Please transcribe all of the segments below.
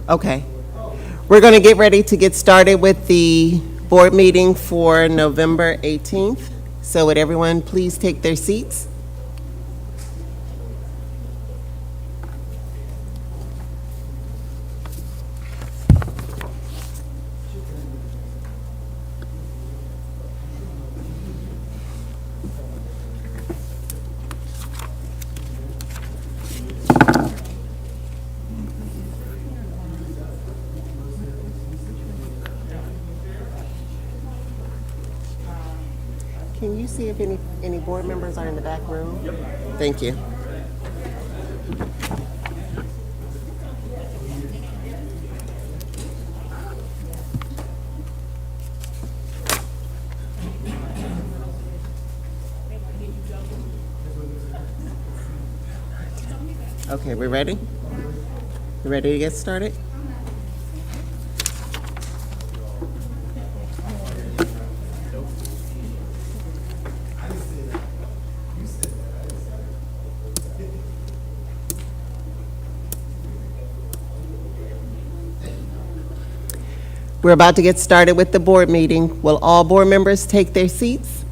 Okay. We're going to get ready to get started with the board meeting for November 18th. So would everyone please take their seats? Can you see if any board members are in the back room? Yep. Thank you. Okay, we ready? You ready to get started? We're about to get started with the board meeting. Will all board members take their seats?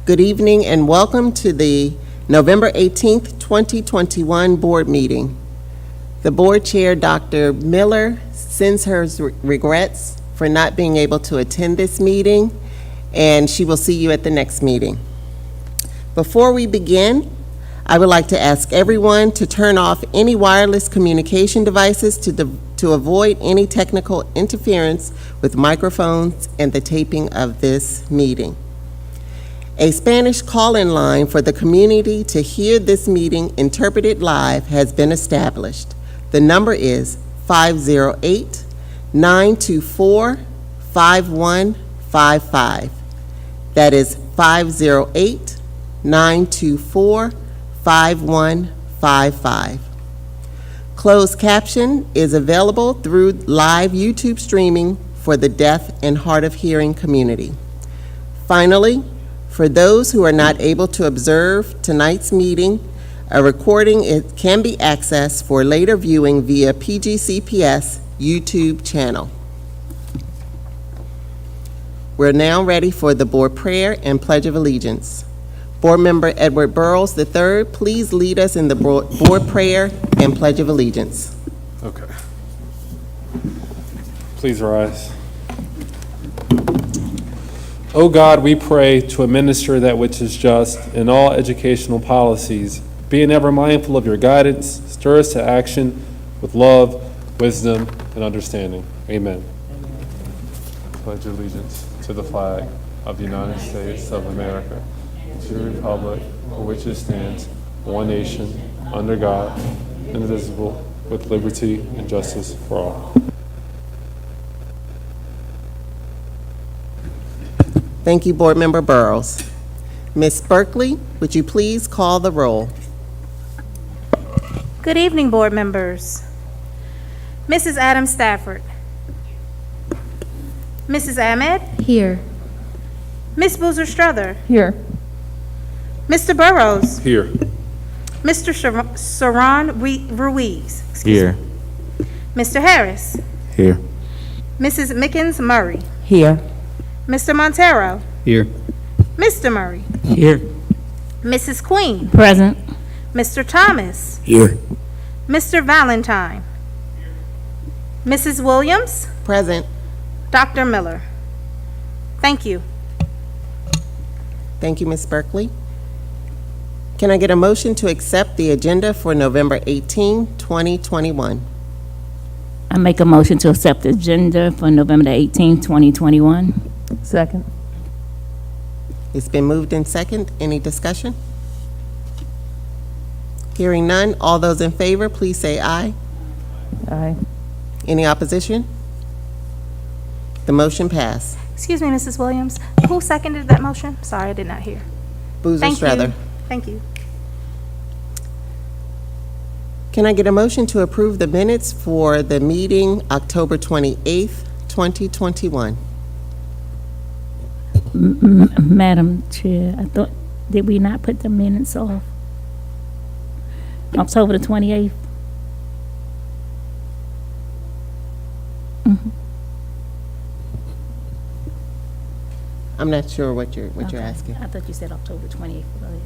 Good evening and welcome to the November 18th, 2021 board meeting. The board chair, Dr. Miller, sends her regrets for not being able to attend this meeting, and she will see you at the next meeting. Before we begin, I would like to ask everyone to turn off any wireless communication devices to avoid any technical interference with microphones and the taping of this meeting. A Spanish call-in line for the community to hear this meeting interpreted live has been established. The number is 508-924-5155. That is 508-924-5155. Closed caption is available through live YouTube streaming for the deaf and hard of hearing community. Finally, for those who are not able to observe tonight's meeting, a recording can be accessed for later viewing via PGCPS YouTube channel. We're now ready for the board prayer and pledge of allegiance. Board Member Edward Burrows III, please lead us in the board prayer and pledge of allegiance. Okay. Please rise. O God, we pray to administer that which is just in all educational policies, being ever mindful of your guidance, stir us to action with love, wisdom, and understanding. Amen. Pledge allegiance to the flag of the United States of America, to the republic for which it stands, one nation, under God, indivisible, with liberty and justice for all. Thank you, Board Member Burrows. Ms. Berkeley, would you please call the roll? Good evening, board members. Mrs. Adams Stafford. Mrs. Ahmed. Here. Ms. Boozer Strother. Here. Mr. Burrows. Here. Mr. Saran Ruiz. Here. Mr. Harris. Here. Mrs. Mickens Murray. Here. Mr. Montero. Here. Mr. Murray. Here. Mrs. Queen. Present. Mr. Thomas. Here. Mr. Valentine. Mrs. Williams. Present. Dr. Miller. Thank you. Thank you, Ms. Berkeley. Can I get a motion to accept the agenda for November 18, 2021? I make a motion to accept the agenda for November the 18th, 2021. Second. It's been moved in second. Any discussion? Hearing none, all those in favor, please say aye. Aye. Any opposition? The motion passed. Excuse me, Mrs. Williams. Who seconded that motion? Sorry, I did not hear. Boozer Thank Strother. you. Thank you. Can I get a motion to approve the minutes for the meeting October 28th, 2021? Madam Chair, I thought, did we not put the minutes off? October the 28th? I'm not sure what you're asking. I thought you said October 28th. Go ahead.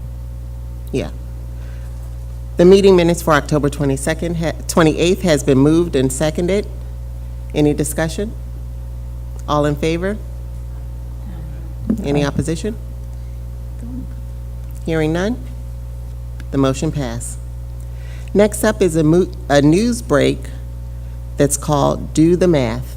Yeah. The meeting minutes for October 28th has been moved and seconded. Any discussion? All in favor? Any opposition? Hearing none, the motion passed. Next up is a news break that's called Do the Math.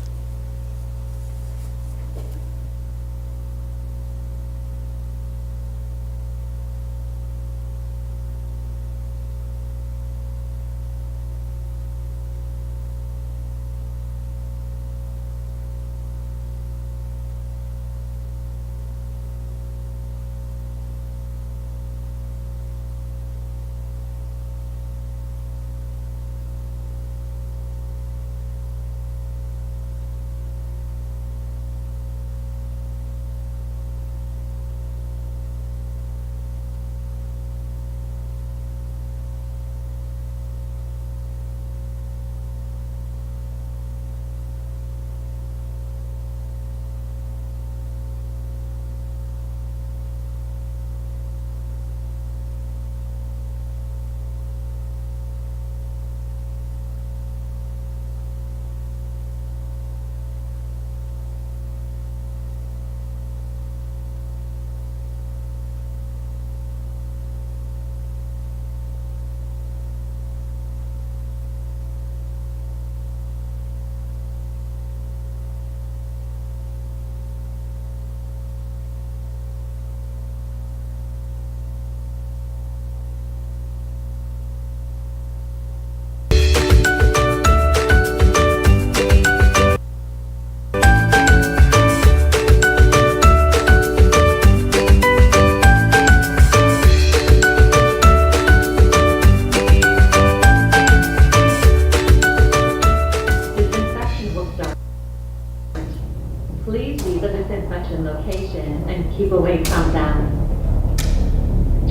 Please leave the disinfection location and keep away countdown.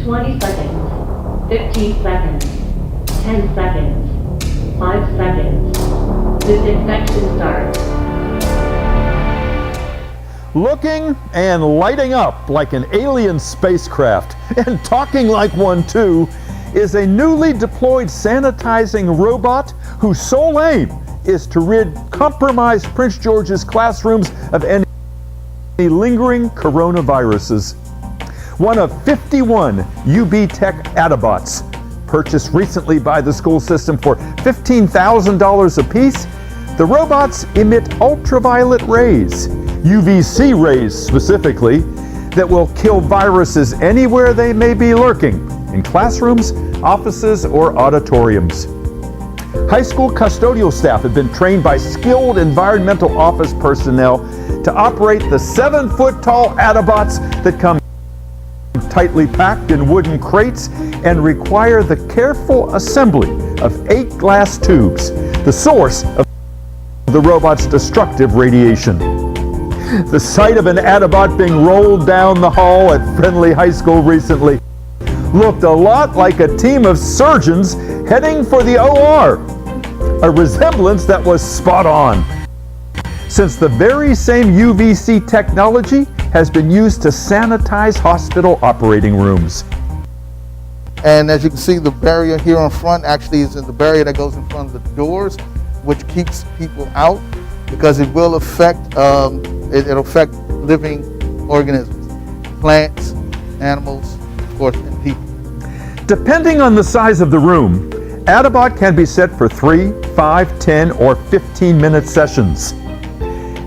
20 seconds, 15 seconds, 10 seconds, 5 seconds. Disinfection starts. Looking and lighting up like an alien spacecraft, and talking like one too, is a newly deployed sanitizing robot whose sole aim is to rid compromised Prince George's classrooms of any lingering coronaviruses. One of 51 UB Tech Adabots, purchased recently by the school system for $15,000 apiece, the robots emit ultraviolet rays, UVC rays specifically, that will kill viruses anywhere they may be lurking, in classrooms, offices, or auditoriums. High school custodial staff have been trained by skilled environmental office personnel to operate the 7-foot-tall Adabots that come tightly packed in wooden crates and require the careful assembly of 8 glass tubes, the source of the robot's destructive radiation. The sight of an Adabot being rolled down the hall at Friendly High School recently looked a lot like a team of surgeons heading for the OR, a resemblance that was spot on, since the very same UVC technology has been used to sanitize hospital operating rooms. And as you can see, the barrier here on front actually is in the barrier that goes in front of the doors, which keeps people out, because it will affect it'll affect living organisms, plants, animals, of course, and people. Depending on the size of the room, Adabot can be set for 3, 5, 10, or 15-minute sessions.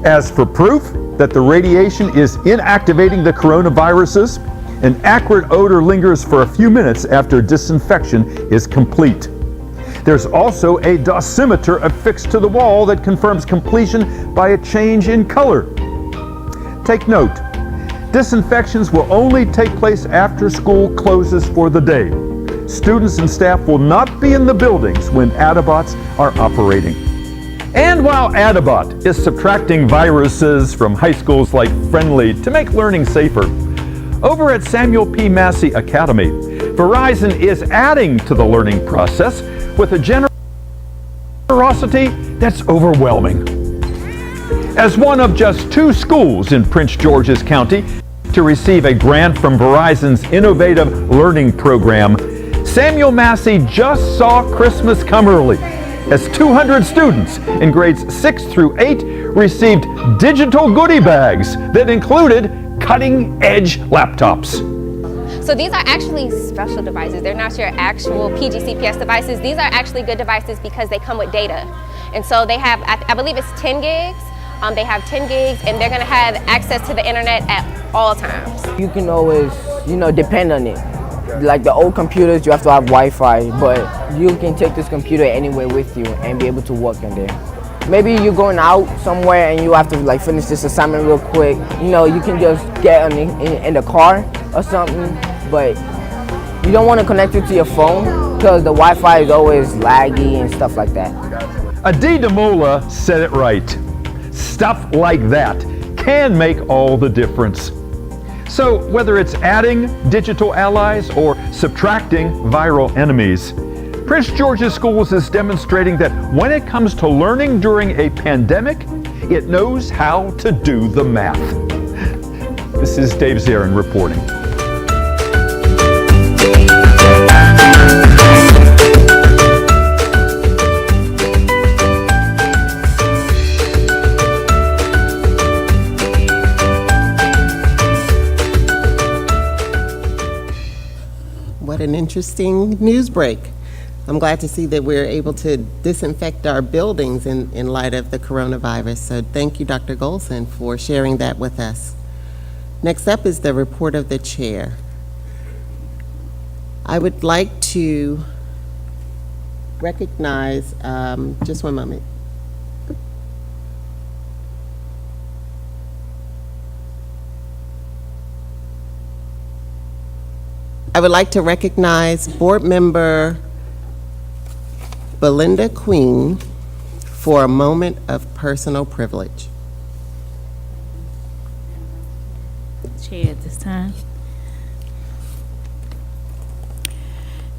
As for proof that the radiation is inactivating the coronaviruses, an acrid odor lingers for a few minutes after disinfection is complete. There's also a dosimeter affixed to the wall that confirms completion by a change in color. Take note, disinfections will only take place after school closes for the day. Students and staff will not be in the buildings when Adabots are operating. And while Adabot is subtracting viruses from high schools like Friendly to make learning safer, over at Samuel P. Massey Academy, Verizon is adding to the learning process with a generosity that's overwhelming. As one of just 2 schools in Prince George's County to receive a grant from Verizon's innovative learning program, Samuel Massey just saw Christmas come early, as 200 students in grades 6 through 8 received digital goodie bags that included cutting-edge laptops. So these are actually special devices. They're not your actual PGCPS devices. These are actually good devices because they come with data. And so they have, I believe it's 10 gigs. They have 10 gigs, and they're gonna have access to the internet at all times. You can always, depend on it. Like the old computers, you have to have Wi-Fi, but you can take this computer anywhere with you and be able to work on there. Maybe you're going out somewhere and you have to finish this assignment real quick. You can just get in the car or something, but you don't want to connect it to your phone because the Wi-Fi is always laggy and stuff like that. Adi Damola said it right. Stuff like that can make all the difference. So whether it's adding digital allies or subtracting viral enemies, Prince George's Schools is demonstrating that when it comes to learning during a pandemic, it knows how to do the math. This is Dave Zarin reporting. What an interesting news break. I'm glad to see that we're able to disinfect our buildings in light of the coronavirus. So thank you, Dr. Golson, for sharing that with us. Next up is the report of the chair. I would like to recognize, just one moment. I would like to recognize Board Member Belinda Queen for a moment of personal privilege. Chair at this time.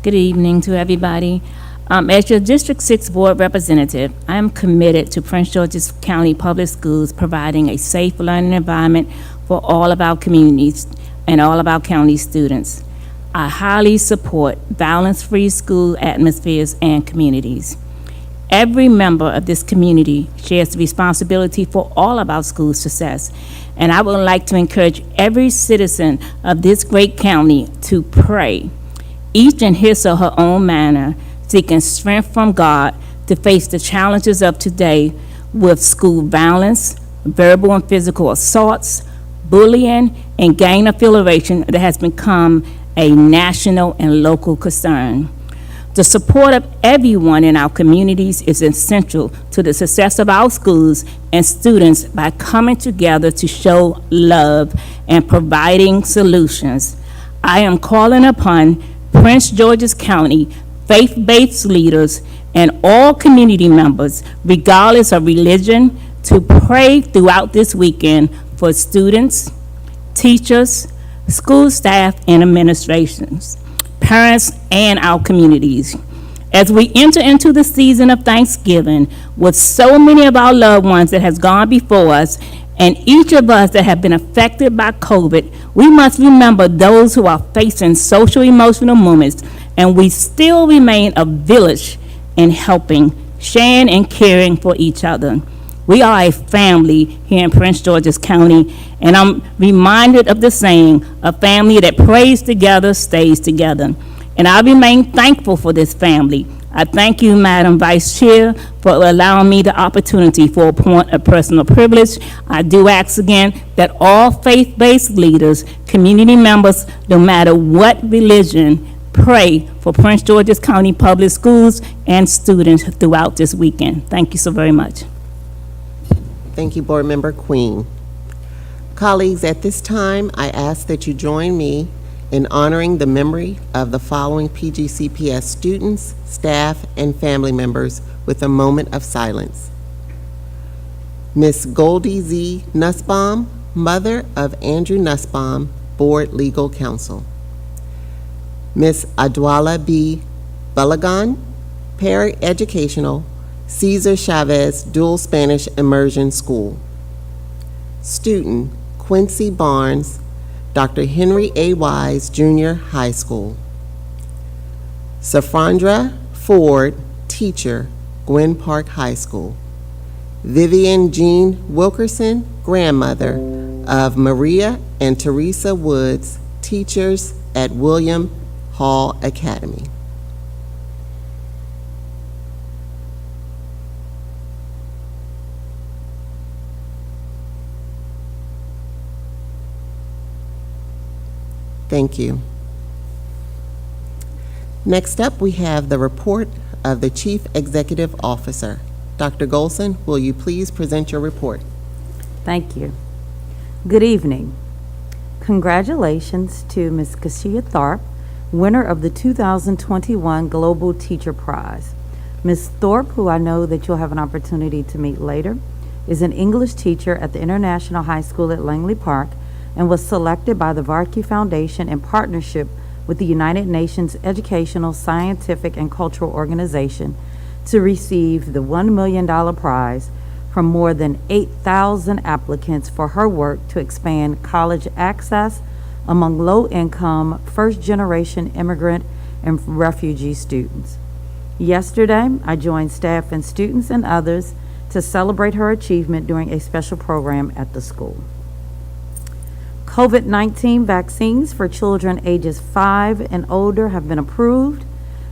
Good evening to everybody. As your District 6 Board Representative, I am committed to Prince George's County Public Schools providing a safe learning environment for all of our communities and all of our county students. I highly support violence-free school atmospheres and communities. Every member of this community shares the responsibility for all of our school success, and I would like to encourage every citizen of this great county to pray, each in his or her own manner, seeking strength from God to face the challenges of today with school violence, verbal and physical assaults, bullying, and gang affiliation that has become a national and local concern. The support of everyone in our communities is essential to the success of our schools and students by coming together to show love and providing solutions. I am calling upon Prince George's County faith-based leaders and all community members, regardless of religion, to pray throughout this weekend for students, teachers, school staff and administrations, parents, and our communities. As we enter into the season of Thanksgiving with so many of our loved ones that has gone before us, and each of us that have been affected by COVID, we must remember those who are facing social emotional moments, and we still remain a village in helping, sharing, and caring for each other. We are a family here in Prince George's County, and I'm reminded of the saying, a family that prays together stays together. And I remain thankful for this family. I thank you, Madam Vice Chair, for allowing me the opportunity for a point of personal privilege. I do ask again that all faith-based leaders, community members, no matter what religion, pray for Prince George's County Public Schools and students throughout this weekend. Thank you so very much. Thank you, Board Member Queen. Colleagues, at this time, I ask that you join me in honoring the memory of the following PGCPS students, staff, and family members with a moment of silence. Miss Goldie Z. Nussbaum, mother of Andrew Nussbaum, Board Legal Counsel. Miss Adwala B. Balagan, paraeducational, Cesar Chavez Dual Spanish Immersion School. Student Quincy Barnes, Dr. Henry A. Wise Junior High School. Safandra Ford, teacher, Gwen Park High School. Vivian Jean Wilkerson, grandmother of Maria and Teresa Woods, teachers at William Hall Academy. Thank you. Next up, we have the report of the Chief Executive Officer. Dr. Golson, will you please present your report? Thank you. Good evening. Congratulations to Ms. Kashia Tharp, winner of the 2021 Global Teacher Prize. Ms. Thorpe, who I know that you'll have an opportunity to meet later, is an English teacher at the International High School at Langley Park and was selected by the Varkey Foundation in partnership with the United Nations Educational, Scientific, and Cultural Organization to receive the $1 million prize from more than 8,000 applicants for her work to expand college access among low-income, first-generation immigrant and refugee students. Yesterday, I joined staff and students and others to celebrate her achievement during a special program at the school. COVID-19 vaccines for children ages 5 and older have been approved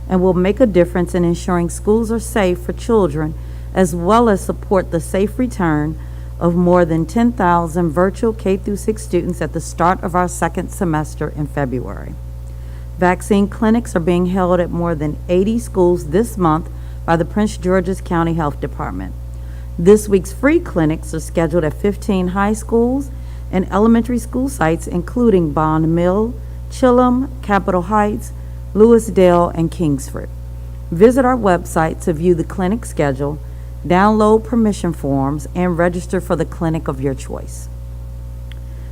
and will make a difference in ensuring schools are safe for children, as well as support the safe return of more than 10,000 virtual K-6 students at the start of our second semester in February. Vaccine clinics are being held at more than 80 schools this month by the Prince George's County Health Department. This week's free clinics are scheduled at 15 high schools and elementary school sites, including Bond Mill, Chillum, Capitol Heights, Lewisdale, and Kingsford. Visit our website to view the clinic schedule, download permission forms, and register for the clinic of your choice.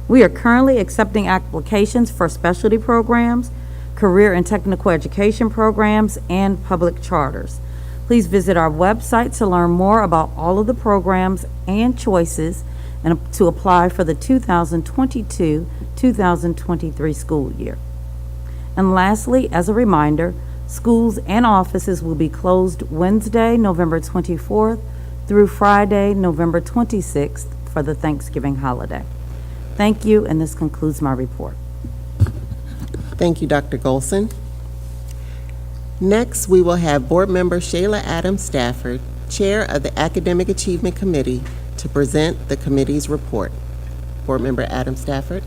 We are currently accepting applications for specialty programs, career and technical education programs, and public charters. Please visit our website to learn more about all of the programs and choices and to apply for the 2022-2023 school year. And lastly, as a reminder, schools and offices will be closed Wednesday, November 24th through Friday, November 26th for the Thanksgiving holiday. Thank you, and this concludes my report. Thank you, Dr. Golson. Next, we will have Board Member Shayla Adams Stafford, Chair of the Academic Achievement Committee, to present the committee's report. Board Member Adams Stafford.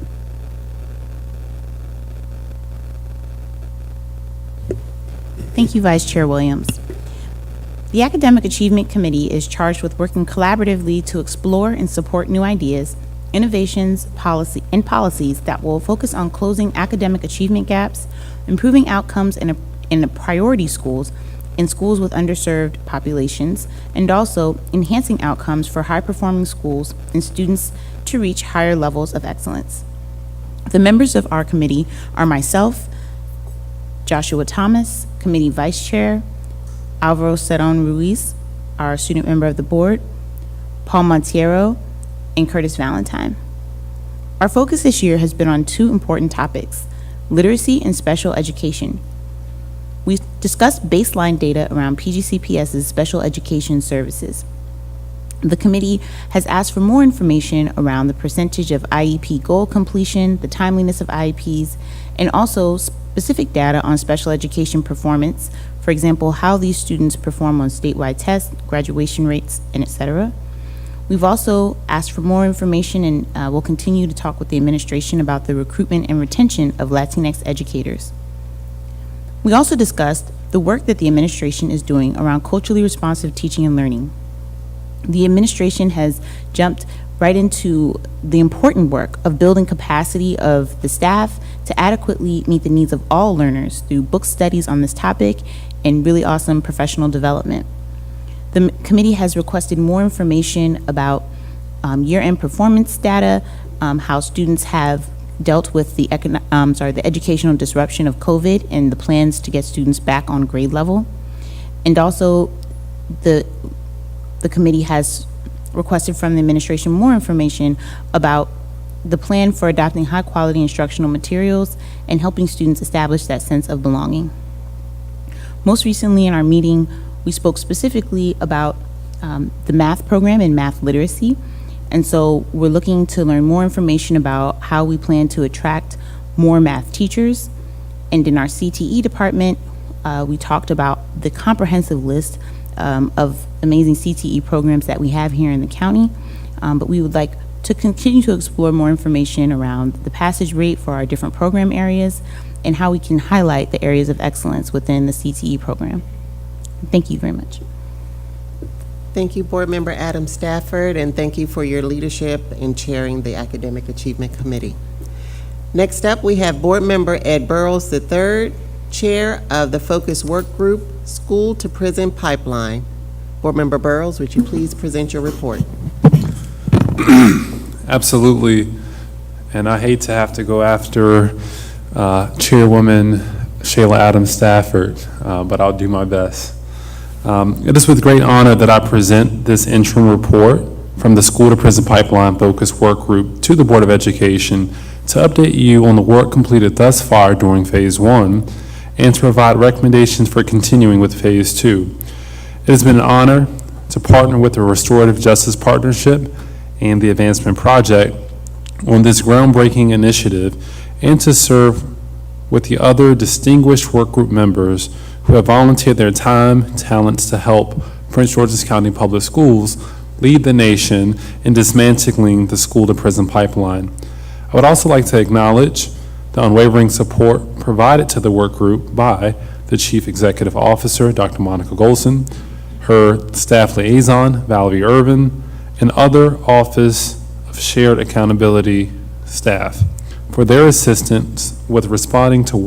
Thank you, Vice Chair Williams. The Academic Achievement Committee is charged with working collaboratively to explore and support new ideas, innovations, policies that will focus on closing academic achievement gaps, improving outcomes in the priority schools, in schools with underserved populations, and also enhancing outcomes for high-performing schools and students to reach higher levels of excellence. The members of our committee are myself, Joshua Thomas, Committee Vice Chair, Alvaro Cerón Ruiz, our student member of the board, Paul Montiero, and Curtis Valentine. Our focus this year has been on two important topics: literacy and special education. We discussed baseline data around PGCPS's special education services. The committee has asked for more information around the percentage of IEP goal completion, the timeliness of IEPs, and also specific data on special education performance. For example, how these students perform on statewide tests, graduation rates, and etc. We've also asked for more information, and we'll continue to talk with the administration about the recruitment and retention of Latinx educators. We also discussed the work that the administration is doing around culturally responsive teaching and learning. The administration has jumped right into the important work of building capacity of the staff to adequately meet the needs of all learners through book studies on this topic and really awesome professional development. The committee has requested more information about year-end performance data, how students have dealt with the educational disruption of COVID and the plans to get students back on grade level. And also, the committee has requested from the administration more information about the plan for adopting high-quality instructional materials and helping students establish that sense of belonging. Most recently in our meeting, we spoke specifically about the math program and math literacy. And so we're looking to learn more information about how we plan to attract more math teachers. And in our CTE department, we talked about the comprehensive list of amazing CTE programs that we have here in the county. But we would like to continue to explore more information around the passage rate for our different program areas and how we can highlight the areas of excellence within the CTE program. Thank you very much. Thank you, Board Member Adam Stafford, and thank you for your leadership in chairing the Academic Achievement Committee. Next up, we have Board Member Ed Burrows III, Chair of the Focus Work Group, School to Prison Pipeline. Board Member Burrows, would you please present your report? Absolutely, and I hate to have to go after Chairwoman Shayla Adams Stafford, but I'll do my best. It is with great honor that I present this interim report from the School to Prison Pipeline Focus Work Group to the Board of Education to update you on the work completed thus far during Phase 1 and to provide recommendations for continuing with Phase 2. It has been an honor to partner with the Restorative Justice Partnership and the Advancement Project on this groundbreaking initiative and to serve with the other distinguished work group members who have volunteered their time, talents to help Prince George's County Public Schools lead the nation in dismantling the school-to-prison pipeline. I would also like to acknowledge the unwavering support provided to the work group by the Chief Executive Officer, Dr. Monica Golson, her staff liaison, Valerie Irvin, and other Office of Shared Accountability staff for their assistance with responding to the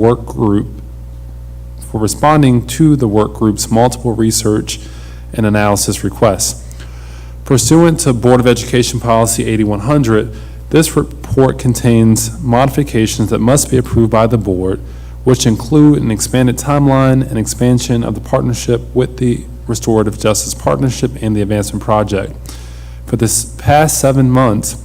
work group's multiple research and analysis requests. Pursuant to Board of Education Policy 8100, this report contains modifications that must be approved by the board, which include an expanded timeline and expansion of the partnership with the Restorative Justice Partnership and the Advancement Project. For this past 7 months,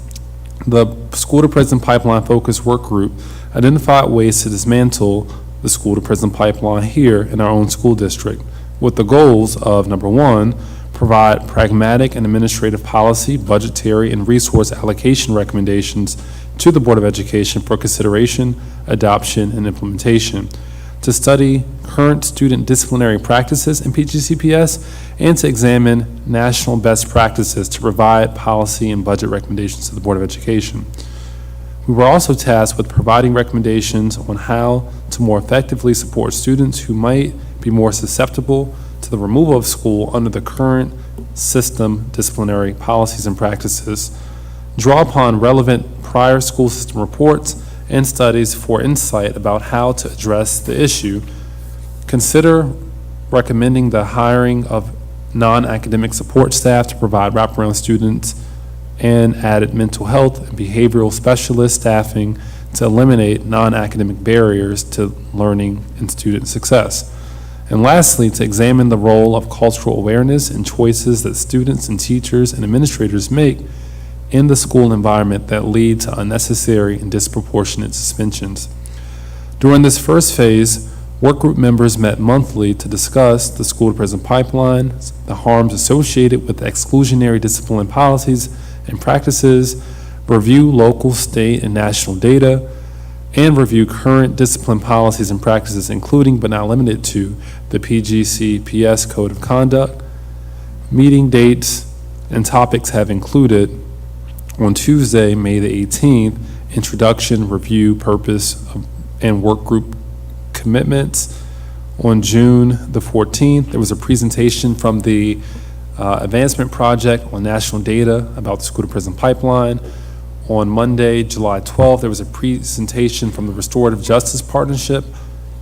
the School to Prison Pipeline Focus Work Group identified ways to dismantle the school to prison pipeline here in our own school district, with the goals of, number one, provide pragmatic and administrative policy, budgetary, and resource allocation recommendations to the Board of Education for consideration, adoption, and implementation, to study current student disciplinary practices in PGCPS, and to examine national best practices to provide policy and budget recommendations to the Board of Education. We were also tasked with providing recommendations on how to more effectively support students who might be more susceptible to the removal of school under the current system disciplinary policies and practices, draw upon relevant prior school system reports and studies for insight about how to address the issue, consider recommending the hiring of non-academic support staff to provide wraparound students and added mental health and behavioral specialist staffing to eliminate non-academic barriers to learning and student success. And lastly, to examine the role of cultural awareness and choices that students and teachers and administrators make in the school environment that lead to unnecessary and disproportionate suspensions. During this first phase, work group members met monthly to discuss the school to prison pipeline, the harms associated with exclusionary discipline policies and practices, review local, state, and national data, and review current discipline policies and practices, including but not limited to the PGCPS Code of Conduct. Meeting dates and topics have included on Tuesday, May the 18th, introduction, review, purpose, and work group commitments. On June the 14th, there was a presentation from the Advancement Project on national data about the school to prison pipeline. On Monday, July 12th, there was a presentation from the Restorative Justice Partnership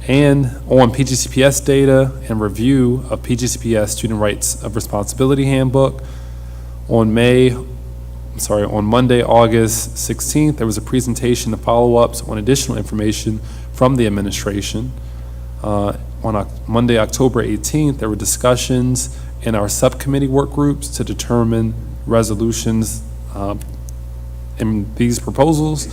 and on PGCPS data and review of PGCPS Student Rights of Responsibility Handbook. On Monday, August 16th, there was a presentation of follow-ups on additional information from the administration. On Monday, October 18th, there were discussions in our subcommittee work groups to determine resolutions in these proposals.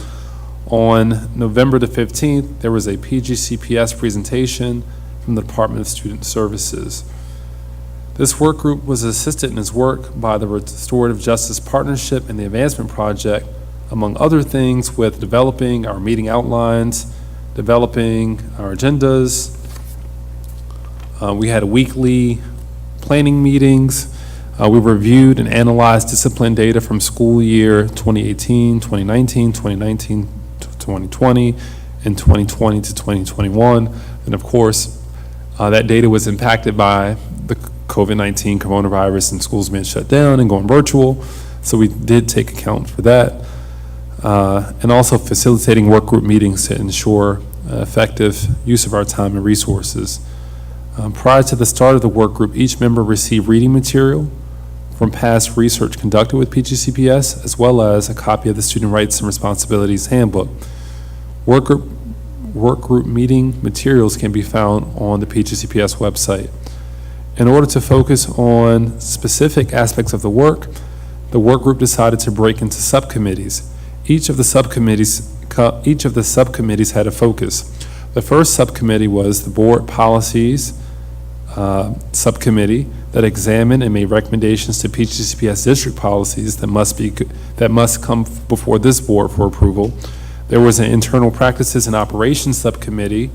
On November the 15th, there was a PGCPS presentation from the Department of Student Services. This work group was assisted in its work by the Restorative Justice Partnership and the Advancement Project, among other things, with developing our meeting outlines, developing our agendas. We had weekly planning meetings, We reviewed and analyzed discipline data from school year 2018, 2019, 2019 to 2020, and 2020 to 2021. And of course, that data was impacted by the COVID-19 coronavirus and schools being shut down and going virtual. So we did take account for that. And also facilitating work group meetings to ensure effective use of our time and resources. Prior to the start of the work group, each member received reading material from past research conducted with PGCPS, as well as a copy of the Student Rights and Responsibilities Handbook. Work group meeting materials can be found on the PGCPS website. In order to focus on specific aspects of the work group decided to break into subcommittees. Each of the subcommittees had a focus. The first subcommittee was the Board Policies Subcommittee that examined and made recommendations to PGCPS district policies that must come before this board for approval. There was an Internal Practices and Operations Subcommittee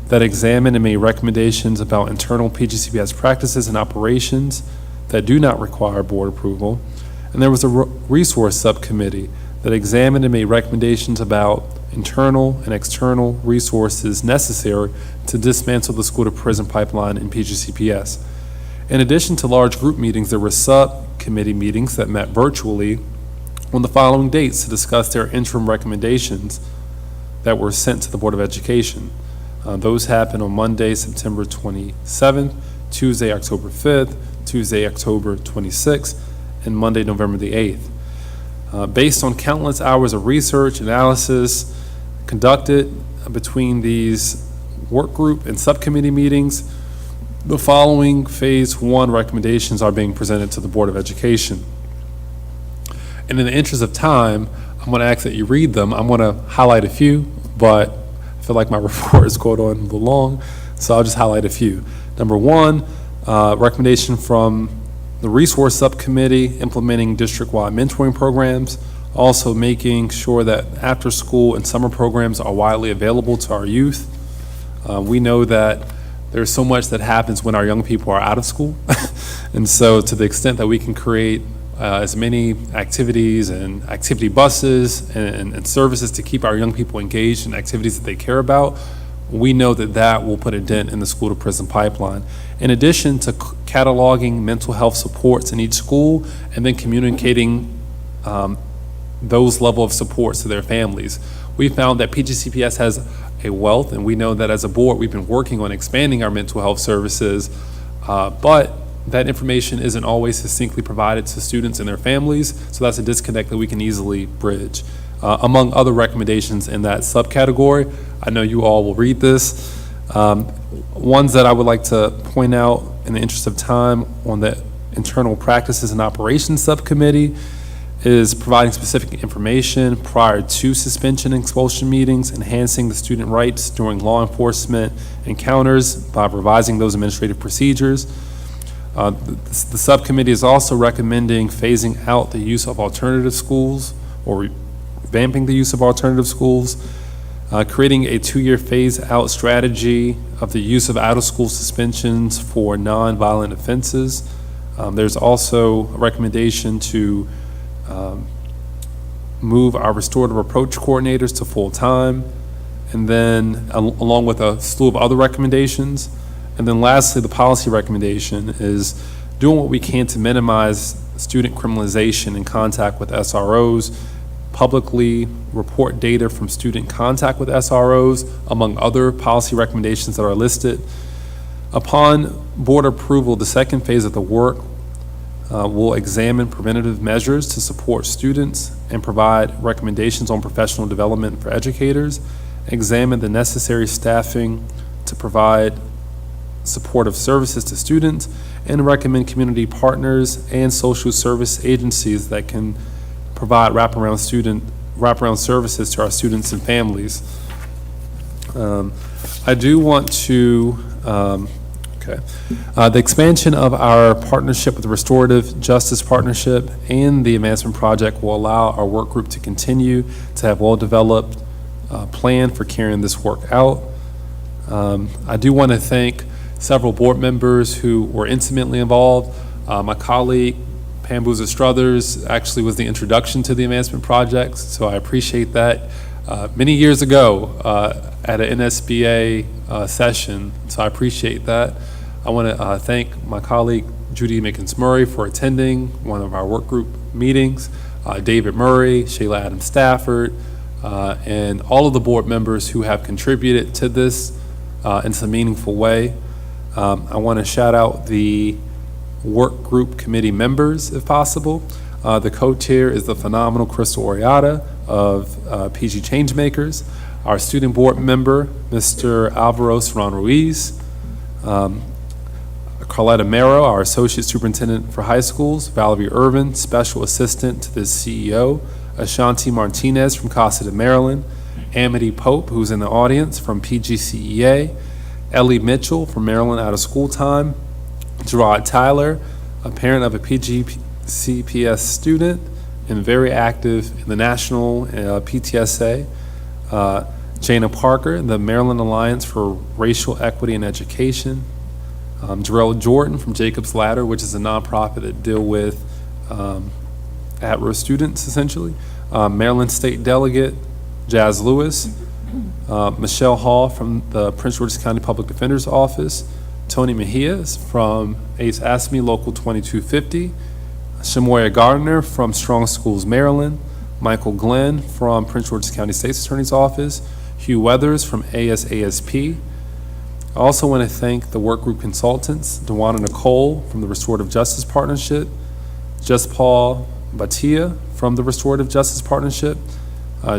that examined and made recommendations about internal PGCPS practices and operations that do not require board approval. And there was a Resource Subcommittee that examined and made recommendations about internal and external resources necessary to dismantle the school-to-prison pipeline in PGCPS. In addition to large group meetings, there were subcommittee meetings that met virtually on the following dates to discuss their interim recommendations that were sent to the Board of Education. Those happened on Monday, September 27th, Tuesday, October 5th, Tuesday, October 26th, and Monday, November the 8th. Based on countless hours of research, analysis conducted between these work group and subcommittee meetings, the following Phase 1 recommendations are being presented to the Board of Education. And in the interest of time, I'm going to ask that you read them. I'm going to highlight a few, but I feel like my report is going on a little long, so I'll just highlight a few. Number 1, recommendation from the Resource Subcommittee implementing district-wide mentoring programs, also making sure that after-school and summer programs are widely available to our youth. We know that there's so much that happens when our young people are out of school. And so to the extent that we can create as many activities and activity buses and services to keep our young people engaged in activities that they care about, we know that that will put a dent in the school-to-prison pipeline. In addition to cataloging mental health supports in each school and then communicating those level of supports to their families, we found that PGCPS has a wealth, and we know that as a board we've been working on expanding our mental health services, but that information isn't always succinctly provided to students and their families, so that's a disconnect that we can easily bridge. Among other recommendations in that subcategory, I know you all will read this. Ones that I would like to point out in the interest of time on the Internal Practices and Operations Subcommittee is providing specific information prior to suspension and expulsion meetings, enhancing the student rights during law enforcement encounters by revising those administrative procedures. The subcommittee is also recommending phasing out the use of alternative schools or revamping the use of alternative schools, creating a 2-year phase-out strategy of the use of out-of-school suspensions for non-violent offenses. There's also a recommendation to move our restorative approach coordinators to full-time, and then along with a slew of other recommendations. And then lastly, the policy recommendation is doing what we can to minimize student criminalization in contact with SROs, publicly report data from student contact with SROs, among other policy recommendations that are listed. Upon board approval, the second phase of the work will examine preventative measures to support students and provide recommendations on professional development for educators, examine the necessary staffing to provide supportive services to students, and recommend community partners and social service agencies that can provide wraparound services to our students and families. I do want to, the expansion of our partnership with the Restorative Justice Partnership and the Advancement Project will allow our work group to continue to have well-developed plan for carrying this work out. I do want to thank several board members who were intimately involved My colleague, Pam Boozer-Struthers, actually was the introduction to the advancement projects, so I appreciate that. Many years ago at an NSBA session, so I appreciate that. I want to thank my colleague Judy Mickens-Murray for attending one of our work group meetings, David Murray, Shayla Adams Stafford, and all of the board members who have contributed to this in some meaningful way. I want to shout out the work group committee members, if possible. The co-chair is the phenomenal Crystal Oriata of PG Changemakers. Our student board member, Mr. Alvaro Serrano Ruiz. Carletta Mero, our associate superintendent for high schools. Valerie Irvin, special assistant to the CEO. Ashanti Martinez from Casa de Maryland. Amity Pope, who's in the audience, from PGCEA. Ellie Mitchell from Maryland Out of School Time. Gerard Tyler, a parent of a PGCPS student and very active in the national PTSA. Jana Parker, the Maryland Alliance for Racial Equity in Education. Jarrell Jordan from Jacob's Ladder, which is a nonprofit that deal with at-risk students, essentially. Maryland State Delegate Jazz Lewis. Michelle Hall from the Prince George's County Public Defender's Office. Tony Mejias from ACE ASME Local 2250. Shamoya Gardner from Strong Schools, Maryland. Michael Glenn from Prince George's County State's Attorney's Office. Hugh Weathers from ASASP. I also want to thank the work group consultants, Dewana Nicole from the Restorative Justice Partnership, Just Paul Batia from the Restorative Justice Partnership,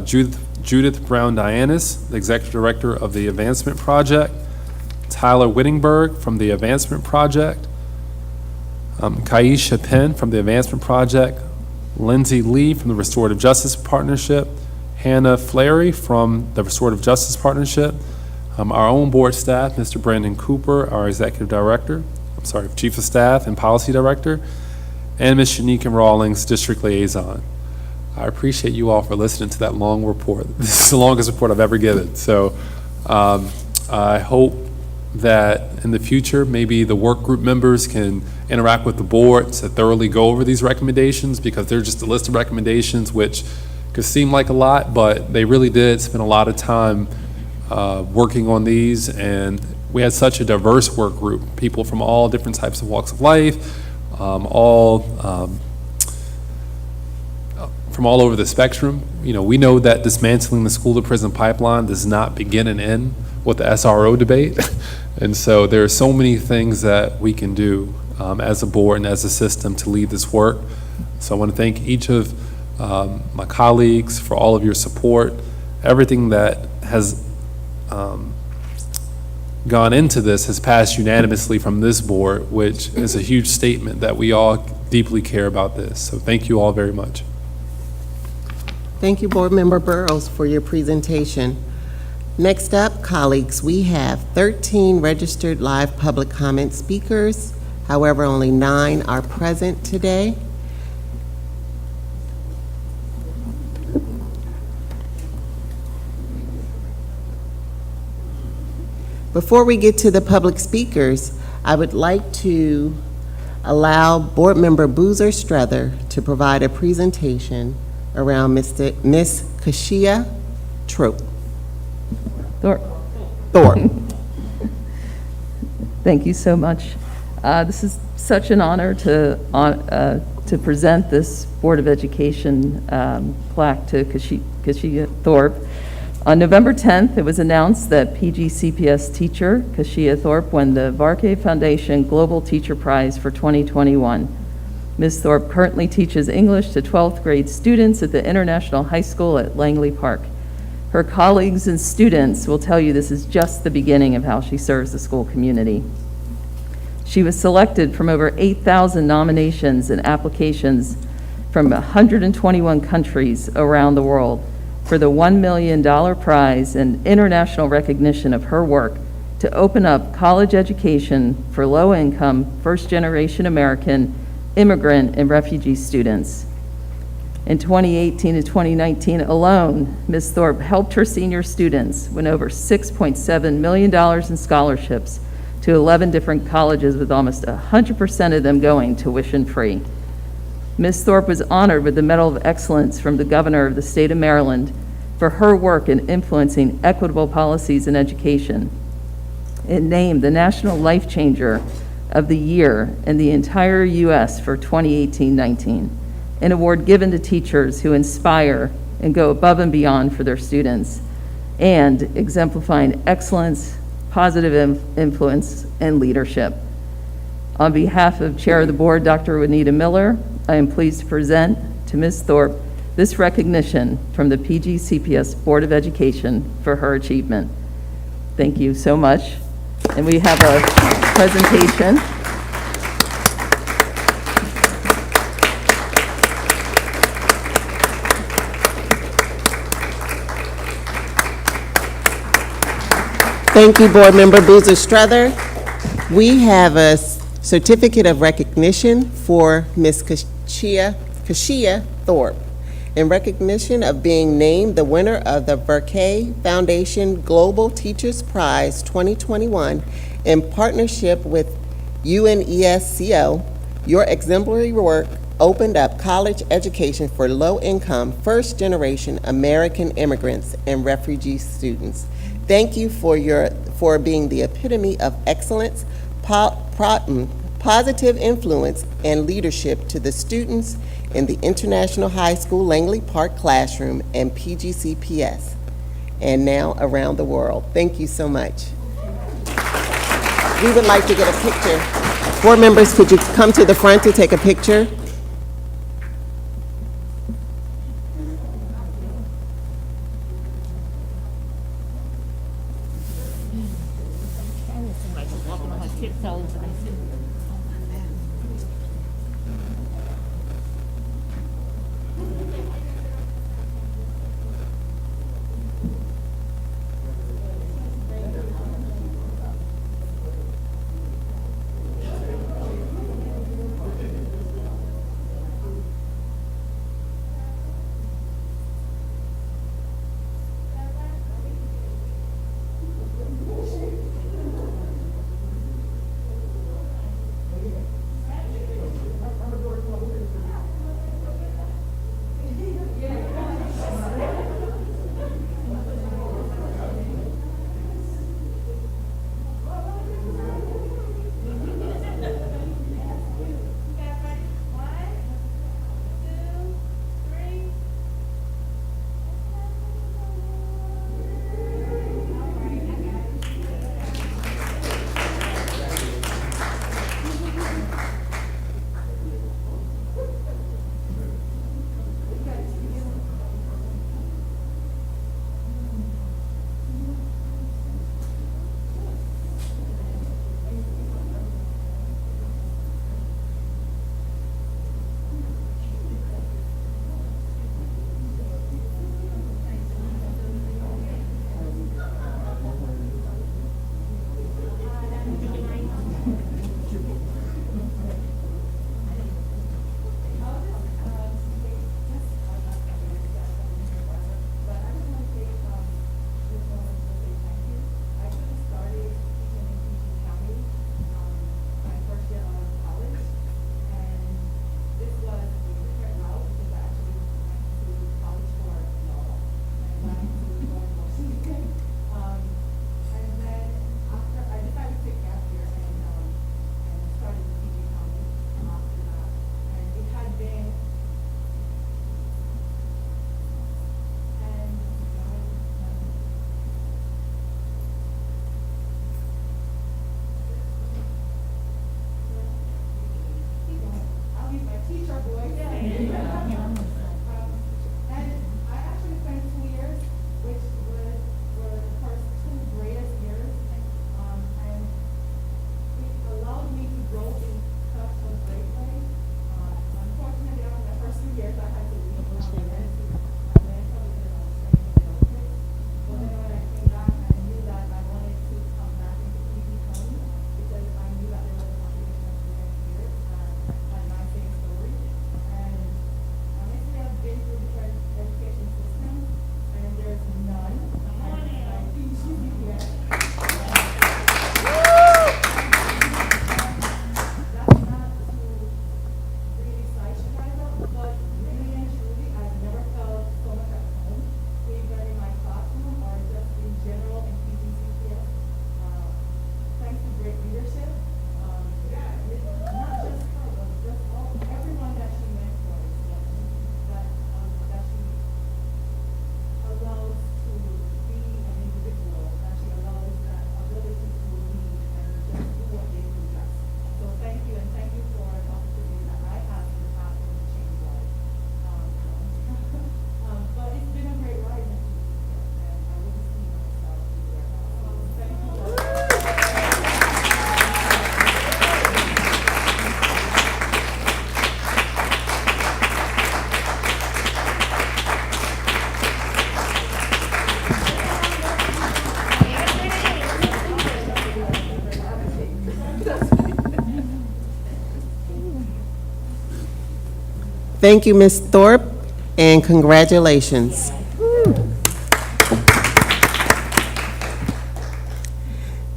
Judith Brown-Dianis, the Executive Director of the Advancement Project, Tyler Whittingberg from the Advancement Project, Kaisha Penn from the Advancement Project, Lindsay Lee from the Restorative Justice Partnership, Hannah Flary from the Restorative Justice Partnership, our own board staff, Mr. Brandon Cooper, our Executive Director, Chief of Staff and Policy Director, and Ms. Shanika Rawlings, District Liaison. I appreciate you all for listening to that long report. This is the longest report I've ever given. So I hope that in the future, maybe the work group members can interact with the board to thoroughly go over these recommendations, because they're just a list of recommendations which could seem like a lot, but they really did spend a lot of time working on these, and we had such a diverse work group, people from all different types of walks of life, from all over the spectrum. You know, we know that dismantling the school to prison pipeline does not begin and end with the SRO debate. And so there are so many things that we can do as a board and as a system to lead this work. So I want to thank each of my colleagues for all of your support. Everything that has gone into this has passed unanimously from this board, which is a huge statement that we all deeply care about this. So thank you all very much. Thank you, Board Member Burrows, for your presentation. Next up, colleagues, we have 13 registered live public comment speakers. However, only 9 are present today. Before we get to the public speakers, I would like to allow Board Member Boozer-Struther to provide a presentation around Miss Kashia Thorpe. Thank you so much. This is such an honor to present this Board of Education plaque to Kashia Thorpe. On November 10th, it was announced that PGCPS teacher Kashia Thorpe won the Varkey Foundation Global Teacher Prize for 2021. Ms. Thorpe currently teaches English to 12th grade students at the International High School at Langley Park. Her colleagues and students will tell you this is just the beginning of how she serves the school community. She was selected from over 8,000 nominations and applications from 121 countries around the world for the $1 million prize and international recognition of her work to open up college education for low-income, first-generation American, immigrant, and refugee students. In 2018 to 2019 alone, Ms. Thorpe helped her senior students win over $6.7 million in scholarships to 11 different colleges, with almost 100% of them going tuition-free. Ms. Thorpe was honored with the Medal of Excellence from the Governor of the State of Maryland for her work in influencing equitable policies in education, and named the National Life Changer of the Year in the entire U.S. for 2018-19, an award given to teachers who inspire and go above and beyond for their students, and exemplifying excellence, positive influence, and leadership. On behalf of Chair of the Board, Dr. Juanita Miller, I am pleased to present to Ms. Thorpe this recognition from the PGCPS Board of Education for her achievement. Thank you so much. And we have a presentation. Thank you, Board Member Boozer Strother. We have a certificate of recognition for Ms. Kashia Thorpe in recognition of being named the winner of the Verkey Foundation Global Teachers Prize 2021 in partnership with UNESCO. Your exemplary work opened up college education for low-income, first-generation American immigrants and refugee students. Thank you for being the epitome of excellence, positive influence, and leadership to the students in the International High School Langley Park classroom and PGCPS, and now around the world. Thank you so much. We would like to get a picture. Board members, could you come to the front to take a picture? Thank you, Ms. Thorpe, and congratulations.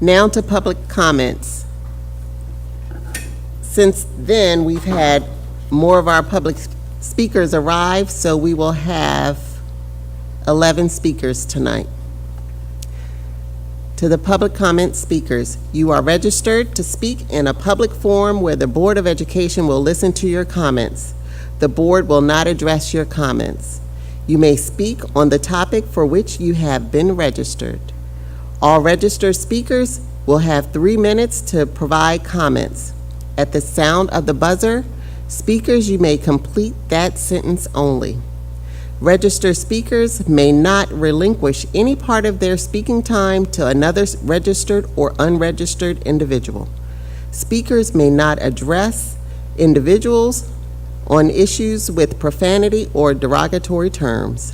Now to public comments. Since then, we've had more of our public speakers arrive, so we will have 11 speakers tonight. To the public comment speakers, you are registered to speak in a public forum where the Board of Education will listen to your comments. The board will not address your comments. You may speak on the topic for which you have been registered. All registered speakers will have 3 minutes to provide comments. At the sound of the buzzer, speakers, you may complete that sentence only. Registered speakers may not relinquish any part of their speaking time to another registered or unregistered individual. Speakers may not address individuals on issues with profanity or derogatory terms.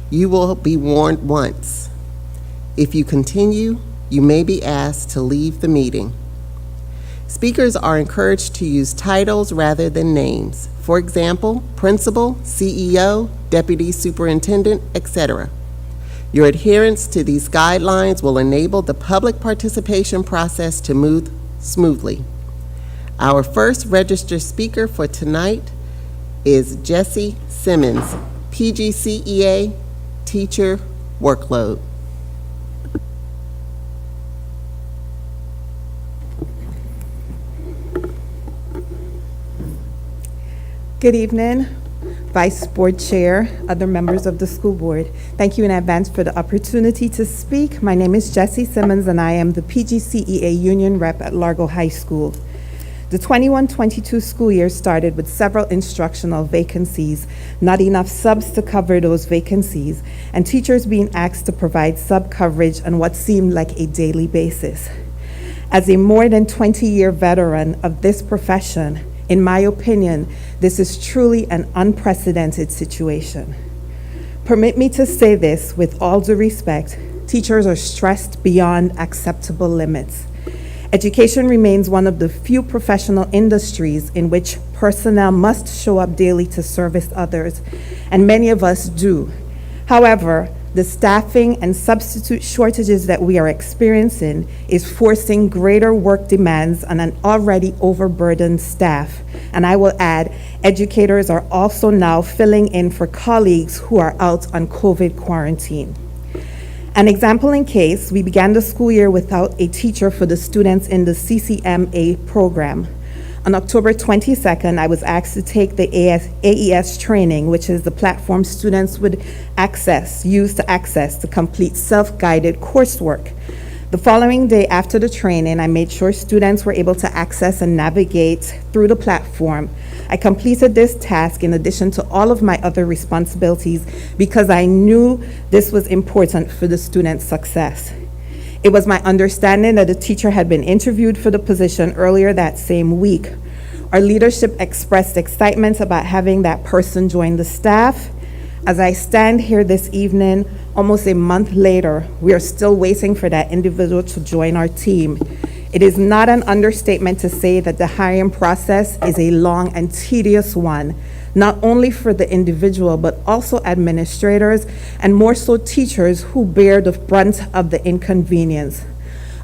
You will be warned once. If you continue, you may be asked to leave the meeting. Speakers are encouraged to use titles rather than names. For example, principal, CEO, deputy superintendent, etc. Your adherence to these guidelines will enable the public participation process to move smoothly. Our first registered speaker for tonight is Jessie Simmons, PGCEA teacher workload. Good evening, Vice Board Chair, other members of the school board. Thank you in advance for the opportunity to speak. My name is Jessie Simmons and I am the PGCEA Union Rep at Largo High School. The 21-22 school year started with several instructional vacancies, not enough subs to cover those vacancies, and teachers being asked to provide sub coverage on what seemed like a daily basis. As a more than 20-year veteran of this profession, in my opinion, this is truly an unprecedented situation. Permit me to say this with all due respect, teachers are stressed beyond acceptable limits. Education remains one of the few professional industries in which personnel must show up daily to service others, and many of us do. However, the staffing and substitute shortages that we are experiencing is forcing greater work demands on an already overburdened staff. And I will add, educators are also now filling in for colleagues who are out on COVID quarantine. An example in case, we began the school year without a teacher for the students in the CCMA program. On October 22nd, I was asked to take the AES training, which is the platform students would use to complete self-guided coursework. The following day after the training, I made sure students were able to access and navigate through the platform. I completed this task in addition to all of my other responsibilities because I knew this was important for the students' success. It was my understanding that a teacher had been interviewed for the position earlier that same week. Our leadership expressed excitement about having that person join the staff. As I stand here this evening, almost a month later, we are still waiting for that individual to join our team. It is not an understatement to say that the hiring process is a long and tedious one, not only for the individual, but also administrators and more so teachers who bear the brunt of the inconvenience.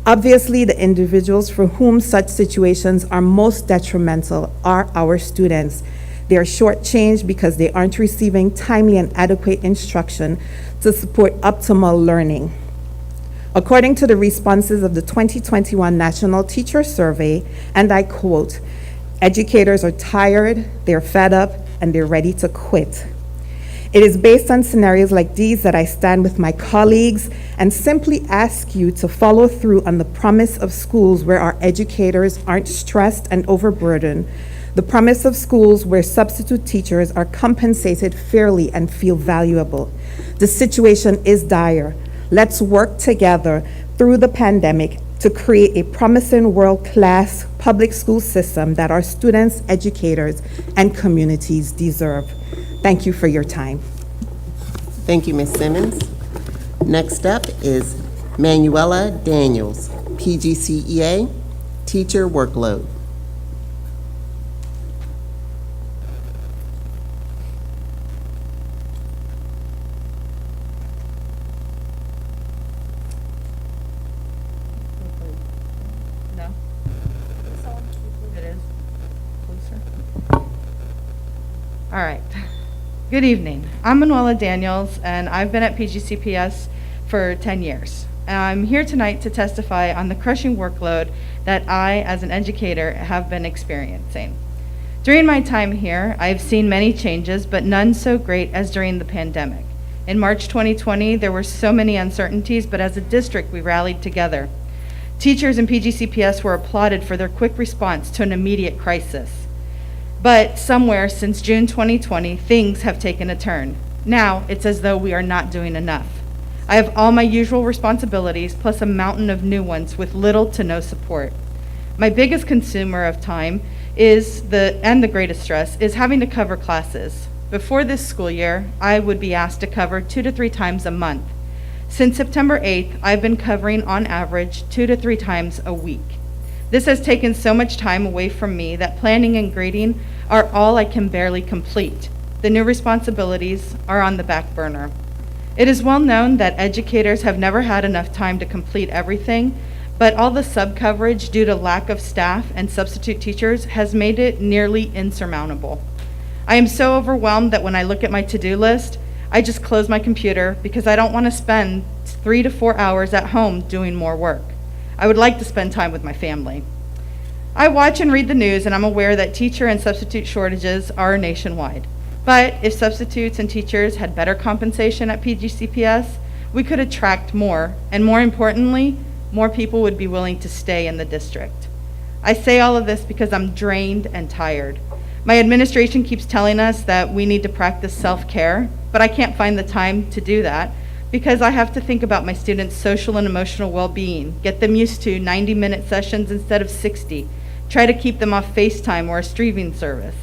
Obviously, the individuals for whom such situations are most detrimental are our students. They are shortchanged because they aren't receiving timely and adequate instruction to support optimal learning. According to the responses of the 2021 National Teacher Survey, and I quote, "Educators are tired, they're fed up, and they're ready to quit." It is based on scenarios like these that I stand with my colleagues and simply ask you to follow through on the promise of schools where our educators aren't stressed and overburdened, the promise of schools where substitute teachers are compensated fairly and feel valuable. The situation is dire. Let's work together through the pandemic to create a promising world-class public school system that our students, educators, and communities deserve. Thank you for your time. Thank you, Ms. Simmons. Next up is Manuela Daniels, PGCEA teacher workload. No? It is. Closer. All right. Good evening. I'm Manuela Daniels, and I've been at PGCPS for 10 years. I'm here tonight to testify on the crushing workload that I, as an educator, have been experiencing. During my time here, I have seen many changes, but none so great as during the pandemic. In March 2020, there were so many uncertainties, but as a district, we rallied together. Teachers in PGCPS were applauded for their quick response to an immediate crisis. But somewhere since June 2020, things have taken a turn. Now, it's as though we are not doing enough. I have all my usual responsibilities, plus a mountain of new ones with little to no support. My biggest consumer of time and the greatest stress is having to cover classes. Before this school year, I would be asked to cover 2 to 3 times a month. Since September 8th, I've been covering on average 2 to 3 times a week. This has taken so much time away from me that planning and grading are all I can barely complete. The new responsibilities are on the back burner. It is well known that educators have never had enough time to complete everything, but all the sub-coverage due to lack of staff and substitute teachers has made it nearly insurmountable. I am so overwhelmed that when I look at my to-do list, I just close my computer because I don't want to spend 3 to 4 hours at home doing more work. I would like to spend time with my family. I watch and read the news, and I'm aware that teacher and substitute shortages are nationwide. But if substitutes and teachers had better compensation at PGCPS, we could attract more, and more importantly, more people would be willing to stay in the district. I say all of this because I'm drained and tired. My administration keeps telling us that we need to practice self-care, but I can't find the time to do that because I have to think about my students' social and emotional well-being, get them used to 90-minute sessions instead of 60, try to keep them off FaceTime or a streaming service.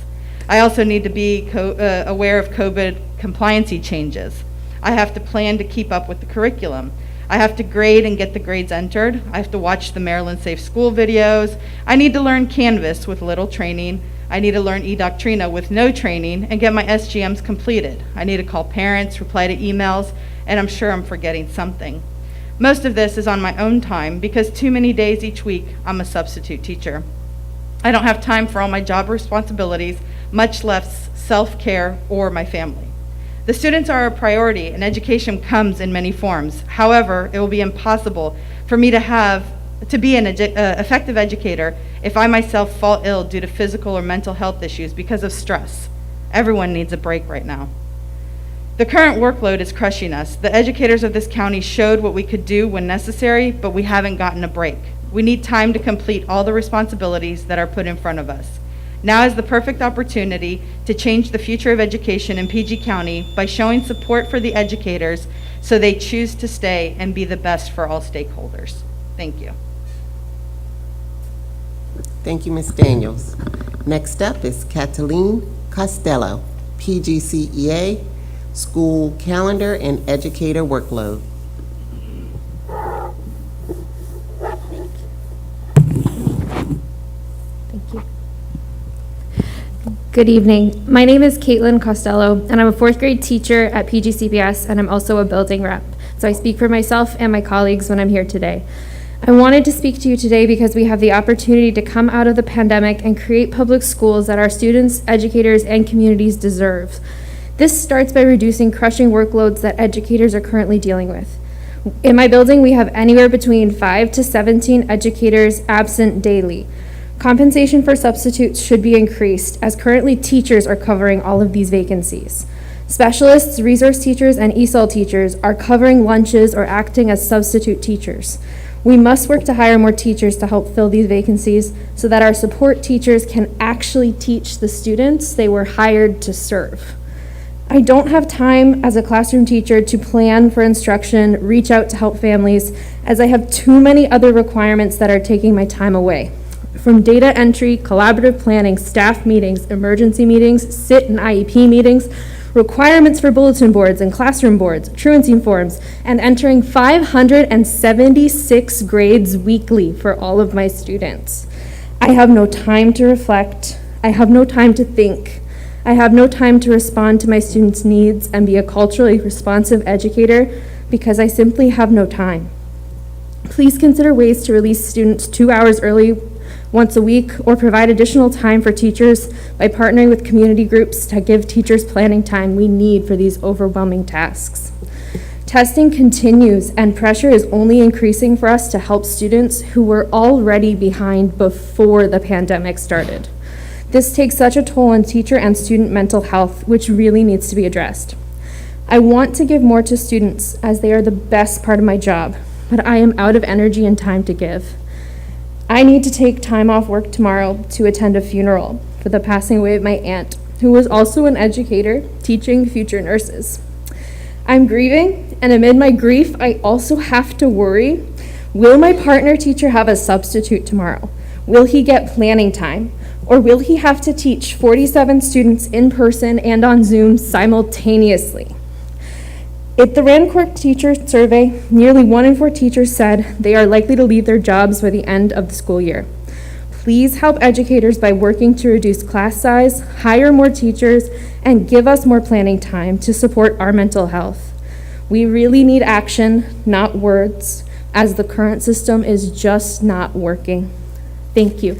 I also need to be aware of COVID compliancy changes. I have to plan to keep up with the curriculum. I have to grade and get the grades entered. I have to watch the Maryland Safe School videos. I need to learn Canvas with little training. I need to learn eDoctrina with no training and get my SGMs completed. I need to call parents, reply to emails, and I'm sure I'm forgetting something. Most of this is on my own time because too many days each week I'm a substitute teacher. I don't have time for all my job responsibilities, much less self-care or my family. The students are a priority and education comes in many forms. However, it will be impossible for me to be an effective educator if I myself fall ill due to physical or mental health issues because of stress. Everyone needs a break right now. The current workload is crushing us. The educators of this county showed what we could do when necessary, but we haven't gotten a break. We need time to complete all the responsibilities that are put in front of us. Now is the perfect opportunity to change the future of education in PG County by showing support for the educators so they choose to stay and be the best for all stakeholders. Thank you. Thank you, Ms. Daniels. Next up is Cataline Costello, PGCEA, School Calendar and Educator Workload. Thank you. Good evening. My name is Caitlin Costello, and I'm a 4th grade teacher at PGCPS, and I'm also a building rep. So I speak for myself and my colleagues when I'm here today. I wanted to speak to you today because we have the opportunity to come out of the pandemic and create public schools that our students, educators, and communities deserve. This starts by reducing crushing workloads that educators are currently dealing with. In my building, we have anywhere between 5 to 17 educators absent daily. Compensation for substitutes should be increased, as currently teachers are covering all of these vacancies. Specialists, resource teachers, and ESOL teachers are covering lunches or acting as substitute teachers. We must work to hire more teachers to help fill these vacancies so that our support teachers can actually teach the students they were hired to serve. I don't have time as a classroom teacher to plan for instruction, reach out to help families, as I have too many other requirements that are taking my time away. From data entry, collaborative planning, staff meetings, emergency meetings, SIT and IEP meetings, requirements for bulletin boards and classroom boards, truancy forms, and entering 576 grades weekly for all of my students. I have no time to reflect. I have no time to think. I have no time to respond to my students' needs and be a culturally responsive educator because I simply have no time. Please consider ways to release students 2 hours early once a week, or provide additional time for teachers by partnering with community groups to give teachers planning time we need for these overwhelming tasks. Testing continues, and pressure is only increasing for us to help students who were already behind before the pandemic started. This takes such a toll on teacher and student mental health, which really needs to be addressed. I want to give more to students as they are the best part of my job, but I am out of energy and time to give. I need to take time off work tomorrow to attend a funeral for the passing away of my aunt, who was also an educator teaching future nurses. I'm grieving, and amid my grief, I also have to worry, will my partner teacher have a substitute tomorrow? Will he get planning time? Or will he have to teach 47 students in person and on Zoom simultaneously? At the Rancourt teacher survey, nearly 1 in 4 teachers said they are likely to leave their jobs by the end of the school year. Please help educators by working to reduce class size, hire more teachers, and give us more planning time to support our mental health. We really need action, not words, as the current system is just not working. Thank you.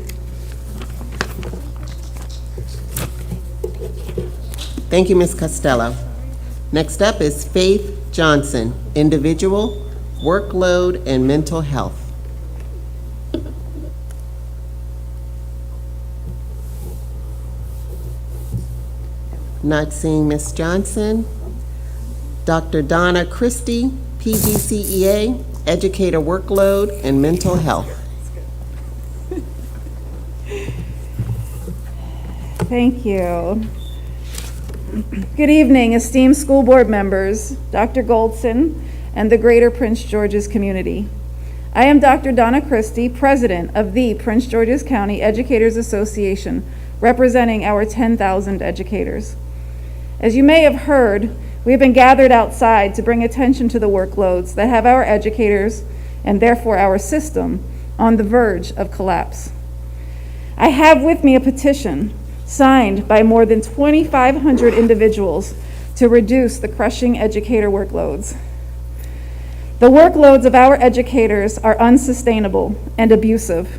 Thank you, Ms. Costello. Next up is Faith Johnson, individual, workload, and mental health. Not seeing Ms. Johnson. Dr. Donna Christie, PGCEA, educator, workload, and mental health. Thank you. Good evening, esteemed school board members, Dr. Goldson, and the greater Prince George's community. I am Dr. Donna Christie, president of the Prince George's County Educators Association, representing our 10,000 educators. As you may have heard, we have been gathered outside to bring attention to the workloads that have our educators, and therefore our system, on the verge of collapse. I have with me a petition signed by more than 2,500 individuals to reduce the crushing educator workloads. The workloads of our educators are unsustainable and abusive.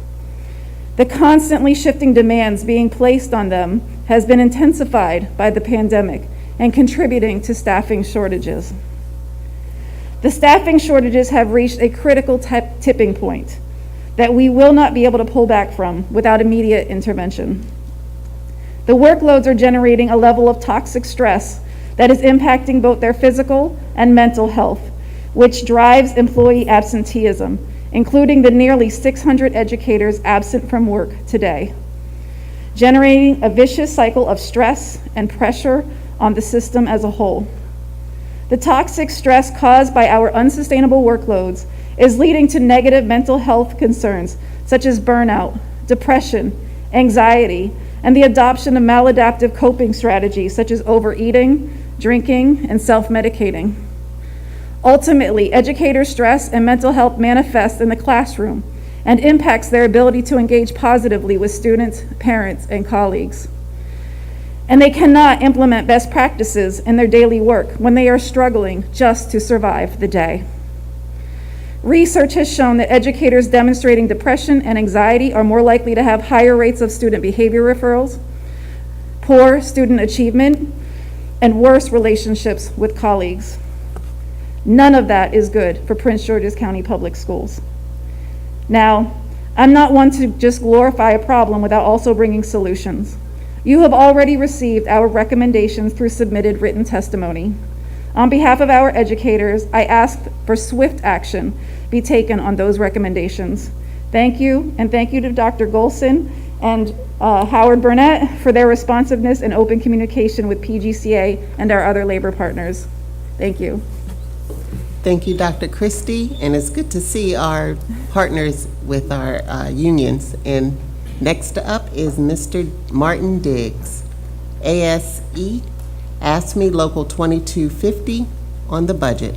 The constantly shifting demands being placed on them has been intensified by the pandemic and contributing to staffing shortages. The staffing shortages have reached a critical tipping point that we will not be able to pull back from without immediate intervention. The workloads are generating a level of toxic stress that is impacting both their physical and mental health, which drives employee absenteeism, including the nearly 600 educators absent from work today, generating a vicious cycle of stress and pressure on the system as a whole. The toxic stress caused by our unsustainable workloads is leading to negative mental health concerns such as burnout, depression, anxiety, and the adoption of maladaptive coping strategies such as overeating, drinking, and self-medicating. Ultimately, educator stress and mental health manifests in the classroom and impacts their ability to engage positively with students, parents, and colleagues. And they cannot implement best practices in their daily work when they are struggling just to survive the day. Research has shown that educators demonstrating depression and anxiety are more likely to have higher rates of student behavior referrals, poor student achievement, and worse relationships with colleagues. None of that is good for Prince George's County Public Schools. Now, I'm not one to just glorify a problem without also bringing solutions. You have already received our recommendations through submitted written testimony. On behalf of our educators, I ask for swift action be taken on those recommendations. Thank you, and thank you to Dr. Golson and Howard Burnett for their responsiveness and open communication with PGCA and our other labor partners. Thank you. Thank you, Dr. Christie, and it's good to see our partners with our unions. And next up is Mr. Martin Diggs, ASE, ASME Local 2250 on the budget.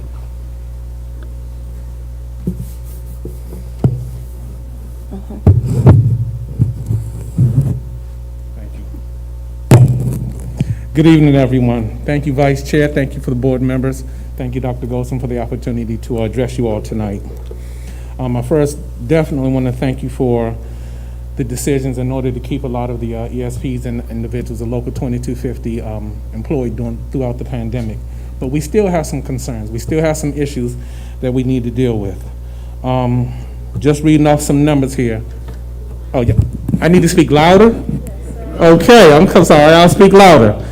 Good evening, everyone. Thank you, Vice Chair. Thank you for the board members. Thank you, Dr. Golson, for the opportunity to address you all tonight. I first definitely want to thank you for the decisions in order to keep a lot of the ESPs and individuals of Local 2250 employed throughout the pandemic. But we still have some concerns. We still have some issues that we need to deal with. Just reading off some numbers here. Oh, yeah. I need to speak louder? Okay, I'm sorry. I'll speak louder.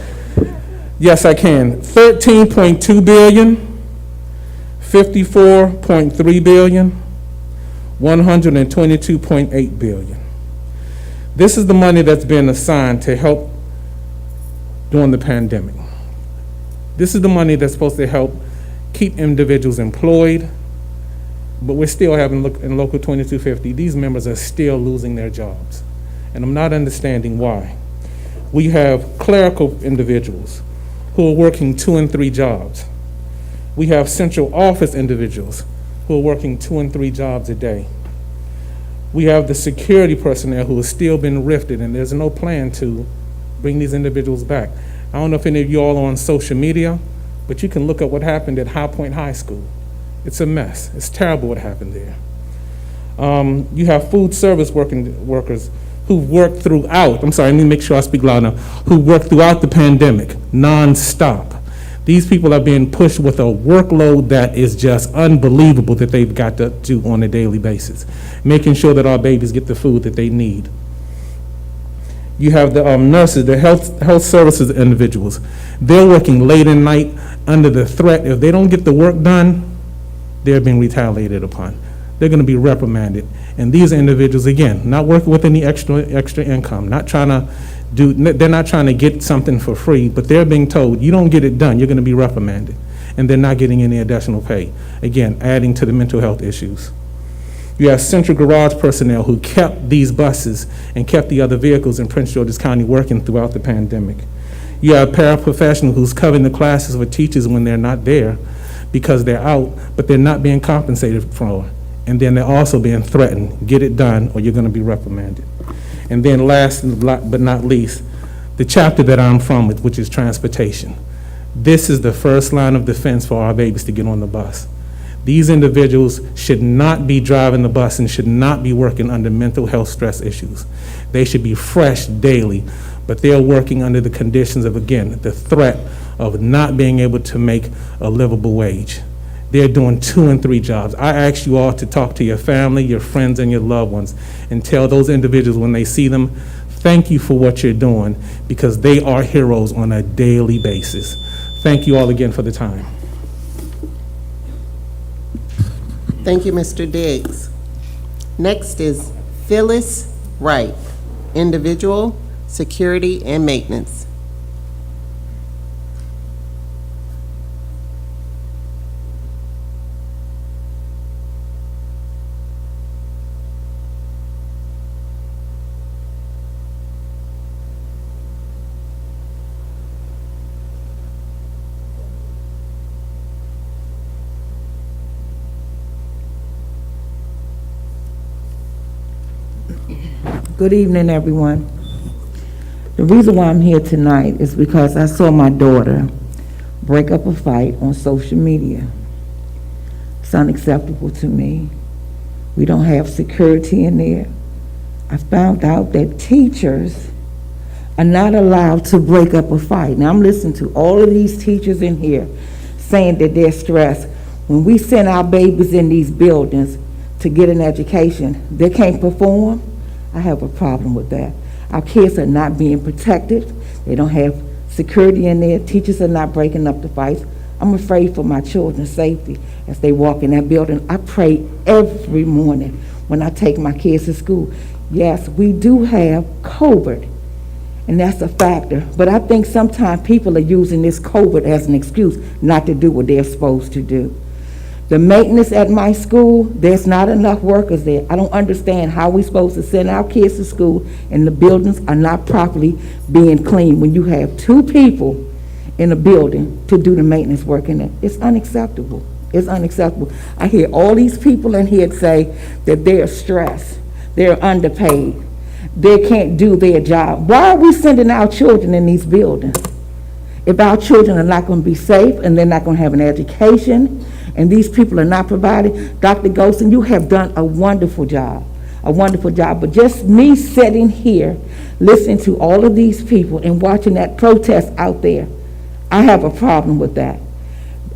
Yes, I can. 13.2 billion, 54.3 billion, 122.8 billion. This is the money that's been assigned to help during the pandemic. This is the money that's supposed to help keep individuals employed, but we're still having, in Local 2250, these members are still losing their jobs. And I'm not understanding why. We have clerical individuals who are working 2 and 3 jobs. We have central office individuals who are working 2 and 3 jobs a day. We have the security personnel who have still been rifted, and there's no plan to bring these individuals back. I don't know if any of you all are on social media, but you can look up what happened at High Point High School. It's a mess. It's terrible what happened there. You have food service workers who worked throughout, I'm sorry, let me make sure I speak loud enough, who worked throughout the pandemic, nonstop. These people are being pushed with a workload that is just unbelievable that they've got to do on a daily basis, making sure that our babies get the food that they need. You have the nurses, the health services individuals. They're working late at night under the threat, if they don't get the work done, they're being retaliated upon. They're going to be reprimanded. And these individuals, again, not working with any extra income, they're not trying to get something for free, but they're being told, you don't get it done, you're going to be reprimanded. And they're not getting any additional pay. Again, adding to the mental health issues. You have central garage personnel who kept these buses and kept the other vehicles in Prince George's County working throughout the pandemic. You have paraprofessionals who's covering the classes for teachers when they're not there because they're out, but they're not being compensated for. And then they're also being threatened, get it done or you're going to be reprimanded. And then last but not least, the chapter that I'm from, which is transportation. This is the first line of defense for our babies to get on the bus. These individuals should not be driving the bus and should not be working under mental health stress issues. They should be fresh daily, but they're working under the conditions of, again, the threat of not being able to make a livable wage. They're doing 2 and 3 jobs. I ask you all to talk to your family, your friends, and your loved ones and tell those individuals when they see them, thank you for what you're doing because they are heroes on a daily basis. Thank you all again for the time. Thank you, Mr. Diggs. Next is Phyllis Wright, Individual, Security, and Maintenance. Good evening, everyone. The reason why I'm here tonight is because I saw my daughter break up a fight on social media. It's unacceptable to me. We don't have security in there. I found out that teachers are not allowed to break up a fight. Now, I'm listening to all of these teachers in here saying that they're stressed. When we send our babies in these buildings to get an education, they can't perform. I have a problem with that. Our kids are not being protected. They don't have security in there. Teachers are not breaking up the fights. I'm afraid for my children's safety as they walk in that building. I pray every morning when I take my kids to school. Yes, we do have COVID, and that's a factor. But I think sometimes people are using this COVID as an excuse not to do what they're supposed to do. The maintenance at my school, there's not enough workers there. I don't understand how we're supposed to send our kids to school and the buildings are not properly being cleaned when you have 2 people in a building to do the maintenance work in it. It's unacceptable. It's unacceptable. I hear all these people in here say that they're stressed, they're underpaid, they can't do their job. Why are we sending our children in these buildings? If our children are not going to be safe and they're not going to have an education and these people are not providing, Dr. Golson, you have done a wonderful job. A wonderful job. But just me sitting here, listening to all of these people and watching that protest out there, I have a problem with that.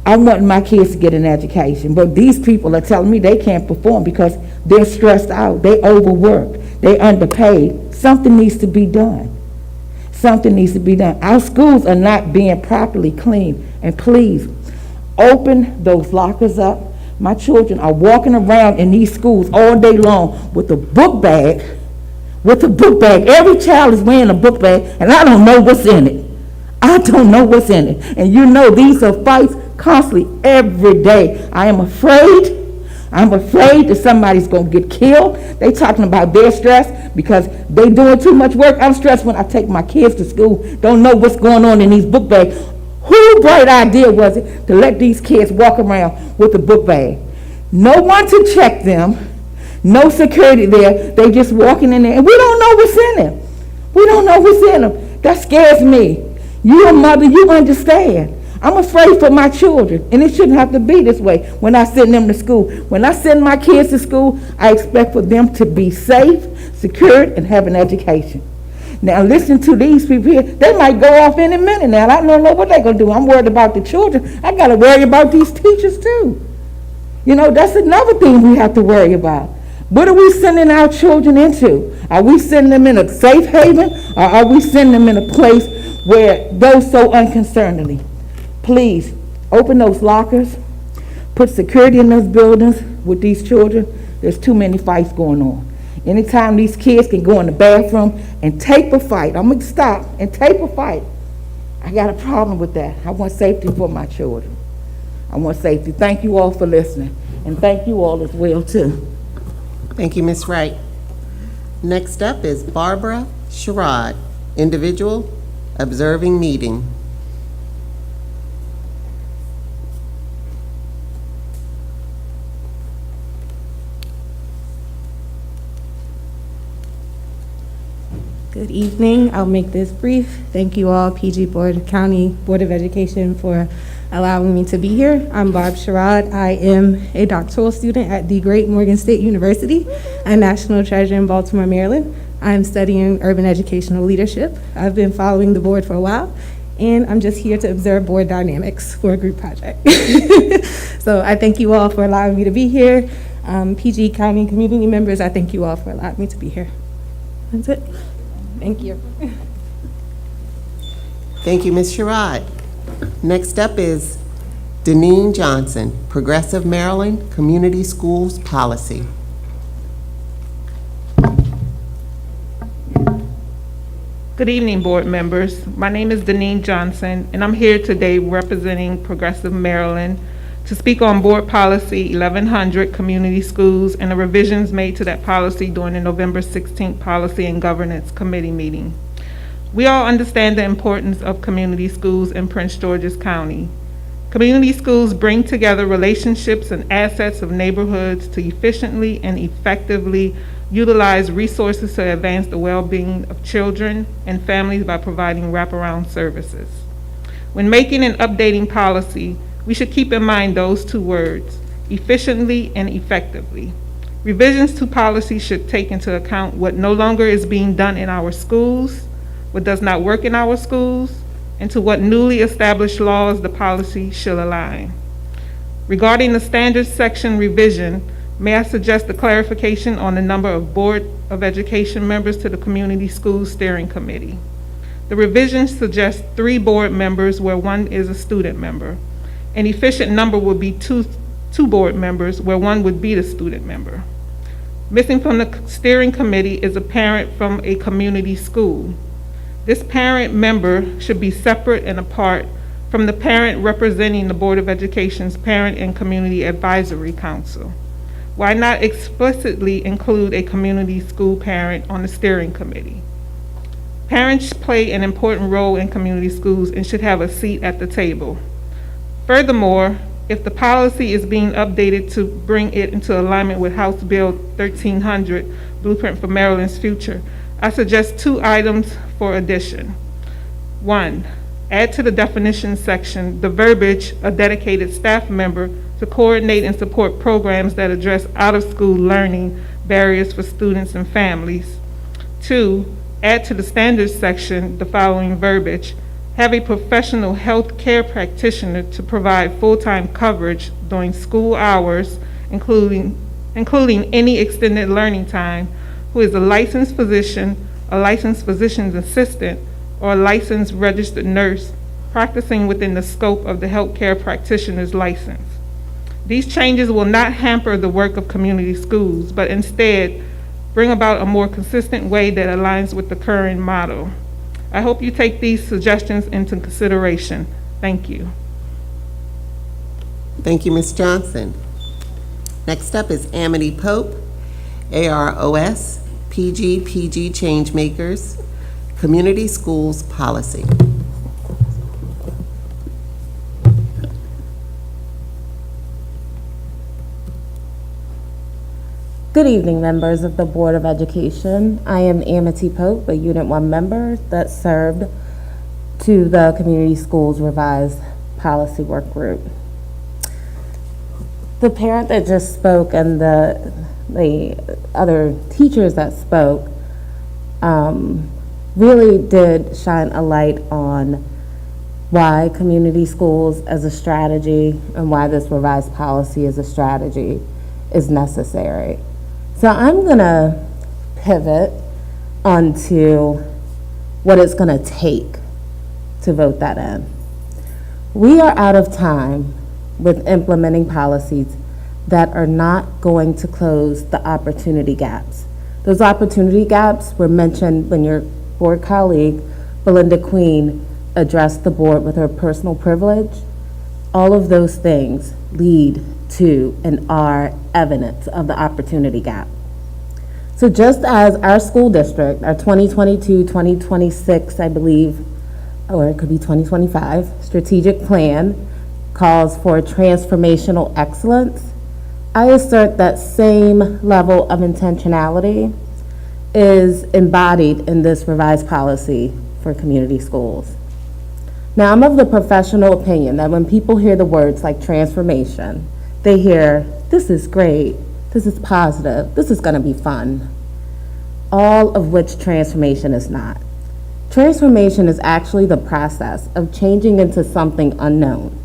I want my kids to get an education, but these people are telling me they can't perform because they're stressed out, they overworked, they underpaid. Something needs to be done. Something needs to be done. Our schools are not being properly cleaned, and please, open those lockers up. My children are walking around in these schools all day long with a book bag, Every child is wearing a book bag, and I don't know what's in it. I don't know what's in it. And you know these are fights constantly every day. I am afraid. I'm afraid that somebody's going to get killed. They talking about their stress because they doing too much work. I'm stressed when I take my kids to school. Don't know what's going on in these book bags. Whose bright idea was it to let these kids walk around with a book bag? No one to check them. No security there. They just walking in there. And we don't know what's in them. We don't know what's in them. That scares me. You a mother, you understand. I'm afraid for my children, and it shouldn't have to be this way when I send them to school. When I send my kids to school, I expect for them to be safe, secured, and have an education. Now listen to these people here. They might go off any minute now. I don't know what they're going to do. I'm worried about the children. I got to worry about these teachers too. You know, that's another thing we have to worry about. What are we sending our children into? Are we sending them in a safe haven, or are we sending them in a place where goes so unconcernedly? Please, open those lockers, put security in those buildings with these children. There's too many fights going on. Anytime these kids can go in the bathroom and tape a fight, I'm going to stop and tape a fight. I got a problem with that. I want safety for my children. I want safety. Thank you all for listening, and thank you all as well, too. Thank you, Ms. Wright. Next up is Barbara Sherrod, individual, observing meeting. Good evening. I'll make this brief. Thank you all, PG Board, County Board of Education, for allowing me to be here. I'm Barb Sherrod. I am a doctoral student at the Great Morgan State University, a national treasure in Baltimore, Maryland. I'm studying urban educational leadership. I've been following the board for a while, and I'm just here to observe board dynamics for a group project. So I thank you all for allowing me to be here. PG County community members, I thank you all for allowing me to be here. That's it. Thank you. Thank you, Ms. Sherrod. Next up is Deneen Johnson, Progressive Maryland Community Schools Policy. Good evening, board members. My name is Deneen Johnson, and I'm here today representing Progressive Maryland to speak on Board Policy 1100, Community Schools, and the revisions made to that policy during the November 16th Policy and Governance Committee meeting. We all understand the importance of community schools in Prince George's County. Community schools bring together relationships and assets of neighborhoods to efficiently and effectively utilize resources to advance the well-being of children and families by providing wraparound services. When making and updating policy, we should keep in mind those two words, efficiently and effectively. Revisions to policy should take into account what no longer is being done in our schools, what does not work in our schools, and to what newly established laws the policy should align. Regarding the standards section revision, may I suggest a clarification on the number of Board of Education members to the Community Schools Steering Committee. The revisions suggest 3 board members where 1 is a student member. An efficient number would be two board members where 1 would be the student member. Missing from the steering committee is a parent from a community school. This parent member should be separate and apart from the parent representing the Board of Education's Parent and Community Advisory Council. Why not explicitly include a community school parent on the steering committee? Parents play an important role in community schools and should have a seat at the table. Furthermore, if the policy is being updated to bring it into alignment with House Bill 1300, Blueprint for Maryland's Future, I suggest 2 items for addition. 1, add to the definitions section the verbiage "a dedicated staff member" to coordinate and support programs that address out-of-school learning barriers for students and families. 2, add to the standards section the following verbiage: have a professional health care practitioner to provide full-time coverage during school hours, including any extended learning time, who is a licensed physician, a licensed physician's assistant, or a licensed registered nurse practicing within the scope of the healthcare practitioner's license. These changes will not hamper the work of community schools, but instead bring about a more consistent way that aligns with the current model. I hope you take these suggestions into consideration. Thank you. Thank you, Ms. Johnson. Next up is Amity Pope, AROS, PG Changemakers, Community Schools Policy. Good evening, members of the Board of Education. I am Amity Pope, a Unit 1 member that served to the Community Schools Revised Policy Work Group. The parent that just spoke and the other teachers that spoke really did shine a light on why community schools as a strategy and why this revised policy as a strategy is necessary. So I'm going to pivot onto what it's going to take to vote that in. We are out of time with implementing policies that are not going to close the opportunity gaps. Those opportunity gaps were mentioned when your board colleague, Belinda Queen, addressed the board with her personal privilege. All of those things lead to and are evidence of the opportunity gap. So just as our school district, our 2022-2026, I believe, or it could be 2025, strategic plan calls for transformational excellence, I assert that same level of intentionality is embodied in this revised policy for community schools. Now, I'm of the professional opinion that when people hear the words like transformation, they hear, this is great, this is positive, this is going to be fun. All of which transformation is not. Transformation is actually the process of changing into something unknown.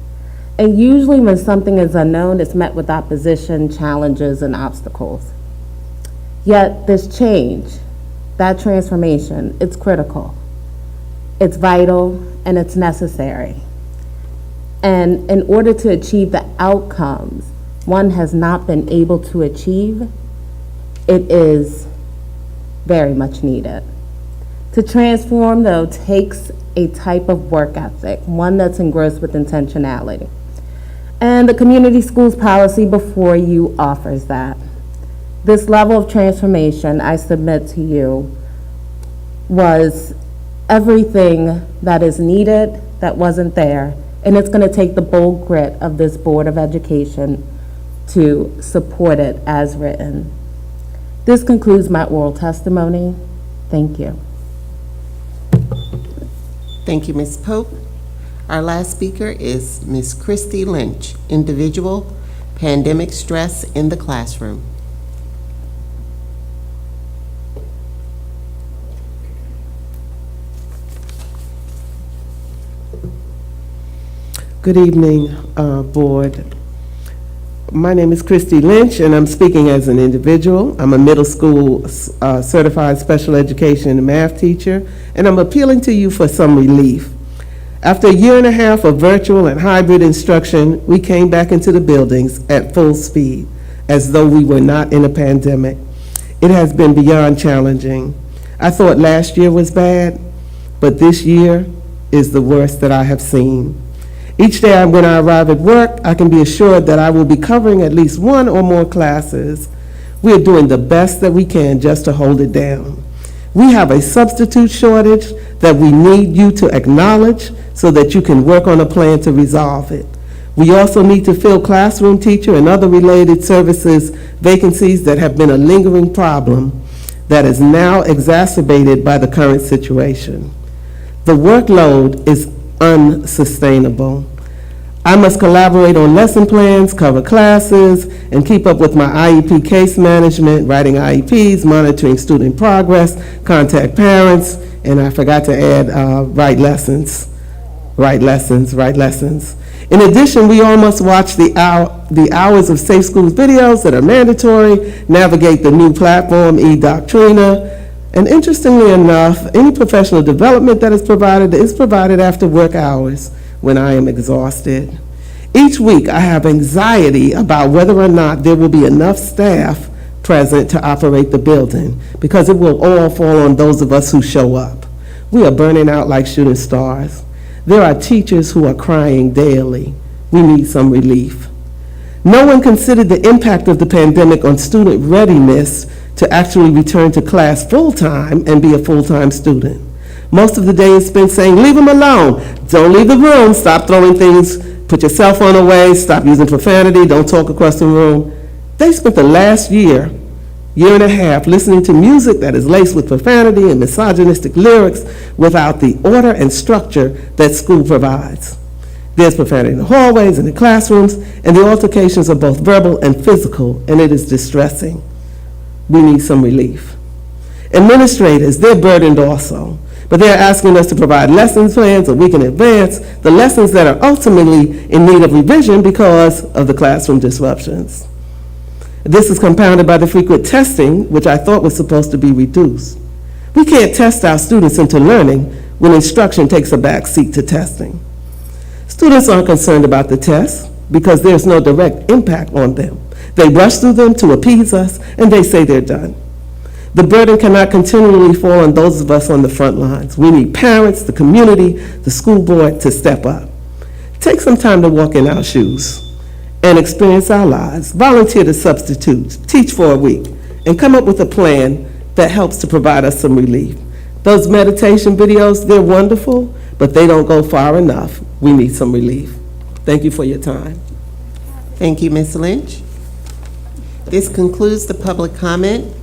And usually when something is unknown, it's met with opposition, challenges, and obstacles. Yet this change, that transformation, it's critical. It's vital and it's necessary. And in order to achieve the outcomes one has not been able to achieve, it is very much needed. To transform, though, takes a type of work ethic, one that's engrossed with intentionality. And the community schools policy before you offers that. This level of transformation, I submit to you, was everything that is needed that wasn't there. And it's going to take the bold grit of this Board of Education to support it as written. This concludes my oral testimony. Thank you. Thank you, Ms. Pope. Our last speaker is Ms. Christy Lynch, Individual, Pandemic Stress in the Classroom. Good evening, Board. My name is Christy Lynch, and I'm speaking as an individual. I'm a middle school certified special education and math teacher, and I'm appealing to you for some relief. After a year and a half of virtual and hybrid instruction, we came back into the buildings at full speed, as though we were not in a pandemic. It has been beyond challenging. I thought last year was bad, but this year is the worst that I have seen. Each day when I arrive at work, I can be assured that I will be covering at least one or more classes. We are doing the best that we can just to hold it down. We have a substitute shortage that we need you to acknowledge so that you can work on a plan to resolve it. We also need to fill classroom teacher and other related services vacancies that have been a lingering problem that is now exacerbated by the current situation. The workload is unsustainable. I must collaborate on lesson plans, cover classes, and keep up with my IEP case management, writing IEPs, monitoring student progress, contact parents, and I forgot to add write lessons. In addition, we all must watch the hours of Safe Schools videos that are mandatory, navigate the new platform, eDoctrina, and interestingly enough, any professional development that is provided after work hours when I am exhausted. Each week, I have anxiety about whether or not there will be enough staff present to operate the building, because it will all fall on those of us who show up. We are burning out like shooting stars. There are teachers who are crying daily. We need some relief. No one considered the impact of the pandemic on student readiness to actually return to class full-time and be a full-time student. Most of the day is spent saying, leave them alone, don't leave the room, stop throwing things, put your cell phone away, stop using profanity, don't talk across the room. They spent the last year and a half listening to music that is laced with profanity and misogynistic lyrics without the order and structure that school provides. There's profanity in the hallways and the classrooms, and the altercations are both verbal and physical, and it is distressing. We need some relief. Administrators, they're burdened also, but they're asking us to provide lesson plans a week in advance, the lessons that are ultimately in need of revision because of the classroom disruptions. This is compounded by the frequent testing, which I thought was supposed to be reduced. We can't test our students into learning when instruction takes a back seat to testing. Students aren't concerned about the tests because there's no direct impact on them. They rush through them to appease us, and they say they're done. The burden cannot continually fall on those of us on the front lines. We need parents, the community, the school board to step up. Take some time to walk in our shoes and experience our lives. Volunteer to substitute, teach for a week, and come up with a plan that helps to provide us some relief. Those meditation videos, they're wonderful, but they don't go far enough. We need some relief. Thank you for your time. Thank you, Ms. Lynch. This concludes the public comment.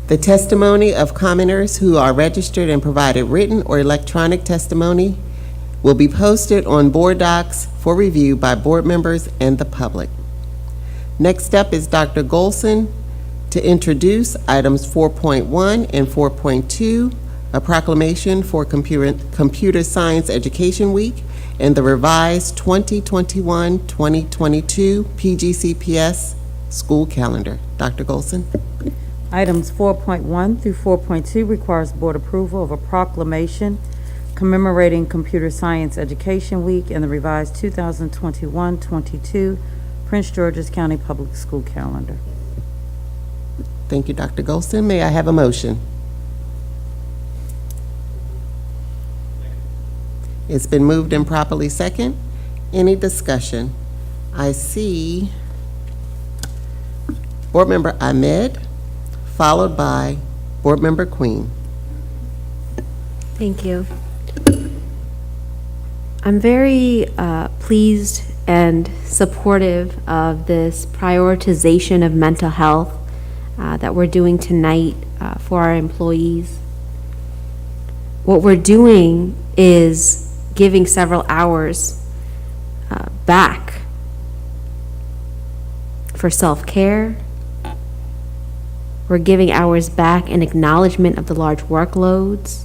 The testimony of commenters who are registered and provided written or electronic testimony will be posted on board docs for review by board members and the public. Next up is Dr. Golson to introduce items 4.1 and 4.2, a proclamation for Computer Science Education Week and the revised 2021-2022 PGCPS school calendar. Dr. Golson. Items 4.1 through 4.2 requires board approval of a proclamation commemorating Computer Science Education Week and the revised 2021-22 Prince George's County Public School calendar. Thank you, Dr. Golson. May I have a motion? It's been moved and properly second. Any discussion? I see Board Member Ahmed, followed by Board Member Queen. Thank you. I'm very pleased and supportive of this prioritization of mental health that we're doing tonight for our employees. What we're doing is giving several hours back for self-care. We're giving hours back in acknowledgement of the large workloads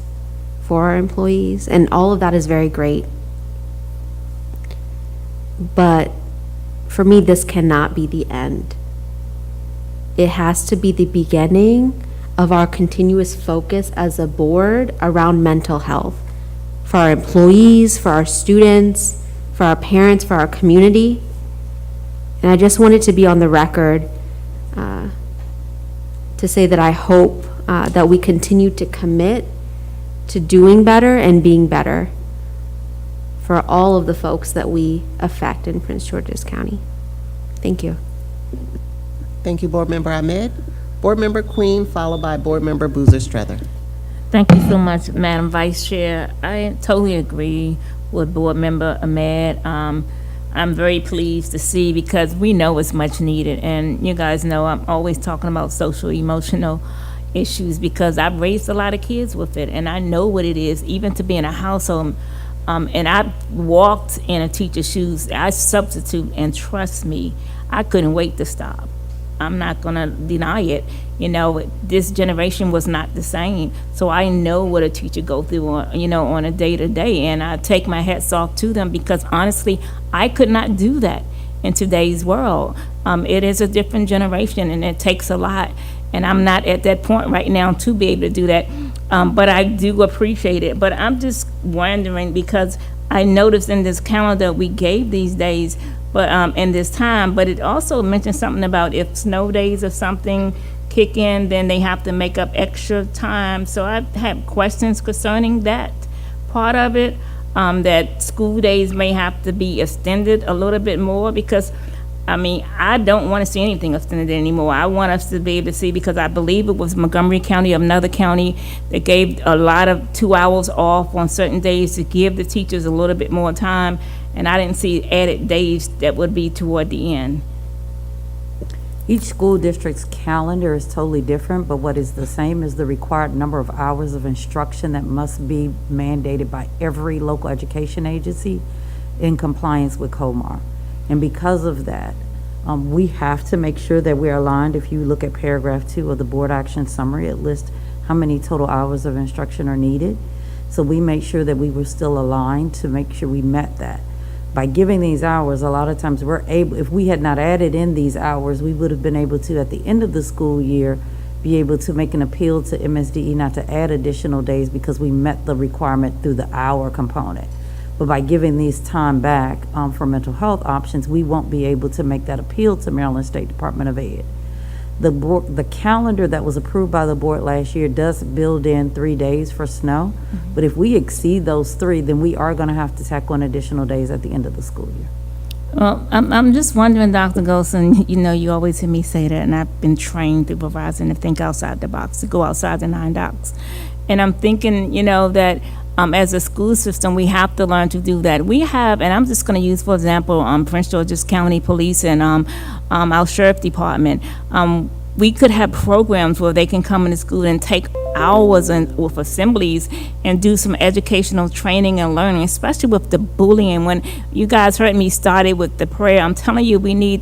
for our employees, and all of that is very great. But for me, this cannot be the end. It has to be the beginning of our continuous focus as a board around mental health for our employees, for our students, for our parents, for our community. And I just wanted to be on the record to say that I hope that we continue to commit to doing better and being better for all of the folks that we affect in Prince George's County. Thank you. Thank you, Board Member Ahmed. Board Member Queen, followed by Board Member Boozer Strother. Thank you so much, Madam Vice Chair. I totally agree with Board Member Ahmed. I'm very pleased to see, because we know it's much needed, and you guys know I'm always talking about social emotional issues because I've raised a lot of kids with it, and I know what it is, even to be in a household. And I walked in a teacher's shoes. I substitute, and trust me, I couldn't wait to stop. I'm not gonna deny it. You know, this generation was not the same. So I know what a teacher go through on, on a day-to-day, and I take my hats off to them because honestly, I could not do that in today's world. It is a different generation, and it takes a lot. And I'm not at that point right now to be able to do that. But I do appreciate it. But I'm just wondering, because I noticed in this calendar we gave these days, but in this time, but it also mentioned something about if snow days or something kick in, then they have to make up extra time. So I have questions concerning that part of it, that school days may have to be extended a little bit more, because I mean, I don't want to see anything extended anymore. I want us to be able to see, because I believe it was Montgomery County, another county, that gave a lot of 2 hours off on certain days to give the teachers a little bit more time, and I didn't see added days that would be toward the end. Each school district's calendar is totally different, but what is the same is the required number of hours of instruction that must be mandated by every local education agency in compliance with COMAR. And because of that, we have to make sure that we're aligned. If you look at paragraph 2 of the board action summary, it lists how many total hours of instruction are needed. So we make sure that we were still aligned to make sure we met that. By giving these hours, a lot of times we're able, if we had not added in these hours, we would have been able to, at the end of the school year, be able to make an appeal to MSDE not to add additional days because we met the requirement through the hour component. But by giving these time back for mental health options, we won't be able to make that appeal to Maryland State Department of Ed. The calendar that was approved by the board last year does build in 3 days for snow. Mm-hmm. But if we exceed those 3, then we are going to have to tack on additional days at the end of the school year. Well, I'm just wondering, Dr. Golson, you always hear me say that, and I've been trained through Verizon to think outside the box, to go outside the 9 docs. And I'm thinking, that as a school system, we have to learn to do that. We have, and I'm just going to use, for example, Prince George's County Police and our Sheriff Department. We could have programs where they can come into school and take hours with assemblies and do some educational training and learning, especially with the bullying. When you guys heard me started with the prayer, I'm telling you, we need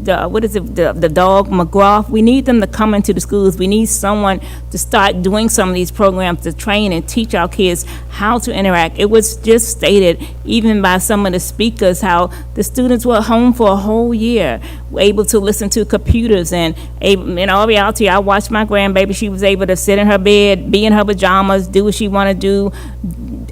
the dog McGraw. We need them to come into the schools. We need someone to start doing some of these programs to train and teach our kids how to interact. It was just stated, even by some of the speakers, how the students were home for a whole year, were able to listen to computers, and in all reality, I watched my grandbaby. She was able to sit in her bed, be in her pajamas, do what she wanted to do,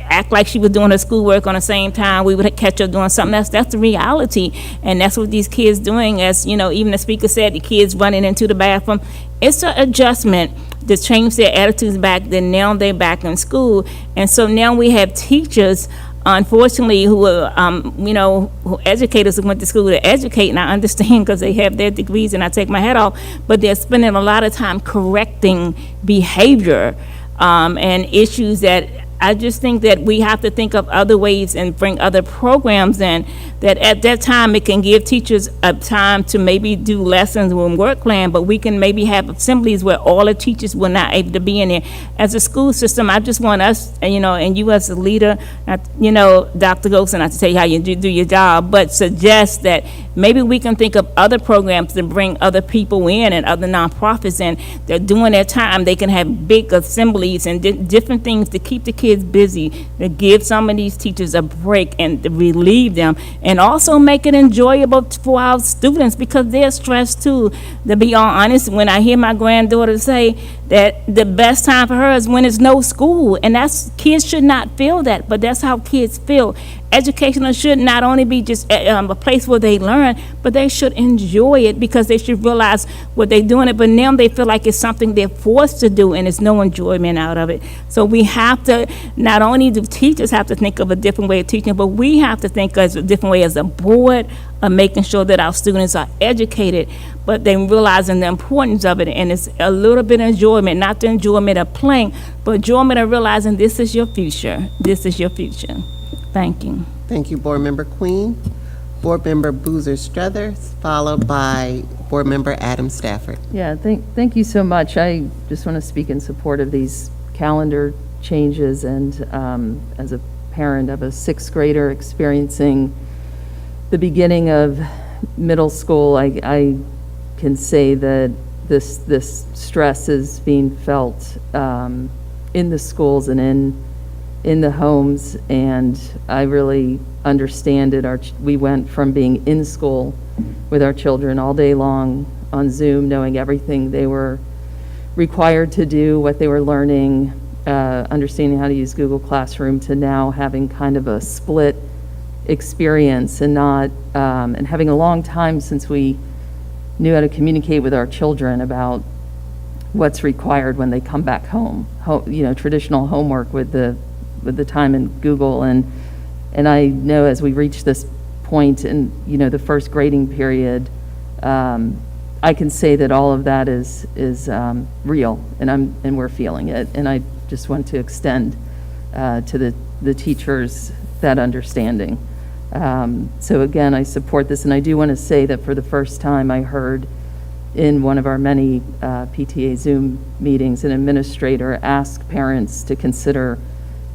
act like she was doing her schoolwork on the same time. We would catch her doing something else. That's the reality, and that's what these kids doing. As even the speaker said, the kids running into the bathroom. It's an adjustment to change their attitudes back. Then now they're back in school, and so now we have teachers, unfortunately, who are who educators who went to school to educate, and I understand because they have their degrees, and I take my hat off. But they're spending a lot of time correcting behavior and issues that. I just think that we have to think of other ways and bring other programs in, that at that time it can give teachers a time to maybe do lessons and work plan, but we can maybe have assemblies where all the teachers were not able to be in there. As a school system, I just want us, and you as a leader, Dr. Golson, not to tell you how you do your job, but suggest that maybe we can think of other programs to bring other people in and other nonprofits in. They're doing their time. They can have big assemblies and different things to keep the kids busy, to give some of these teachers a break and to relieve them, and also make it enjoyable for our students because they're stressed too. To be all honest, when I hear my granddaughter say that the best time for her is when there's no school, and that's, kids should not feel that, but that's how kids feel. educational should not only be just a place where they learn, but they should enjoy it because they should realize what they're doing it. But now they feel like it's something they're forced to do and there's no enjoyment out of it. So we have to, not only do teachers have to think of a different way of teaching, but we have to think of a different way as a board of making sure that our students are educated, but then realizing the importance of it. And it's a little bit of enjoyment, not the enjoyment of playing, but enjoyment of realizing this is your future. This is your future. Thank you. Thank you, Board Member Queen. Board Member Boozer Struthers, followed by Board Member Adam Stafford. Yeah, thank you so much. I just want to speak in support of these calendar changes, and as a parent of a sixth grader experiencing the beginning of middle school, I can say that this stress is being felt in the schools and in the homes, and I really understand it. We went from being in school with our children all day long on Zoom, knowing everything they were required to do, what they were learning, understanding how to use Google Classroom, to now having kind of a split experience and not and having a long time since we knew how to communicate with our children about what's required when they come back home. Traditional homework with the time in Google, and I know as we reach this point in the first grading period, I can say that all of that is real, and we're feeling it, and I just want to extend to the teachers that understanding. So again, I support this, and I do want to say that for the first time I heard in one of our many PTA Zoom meetings an administrator ask parents to consider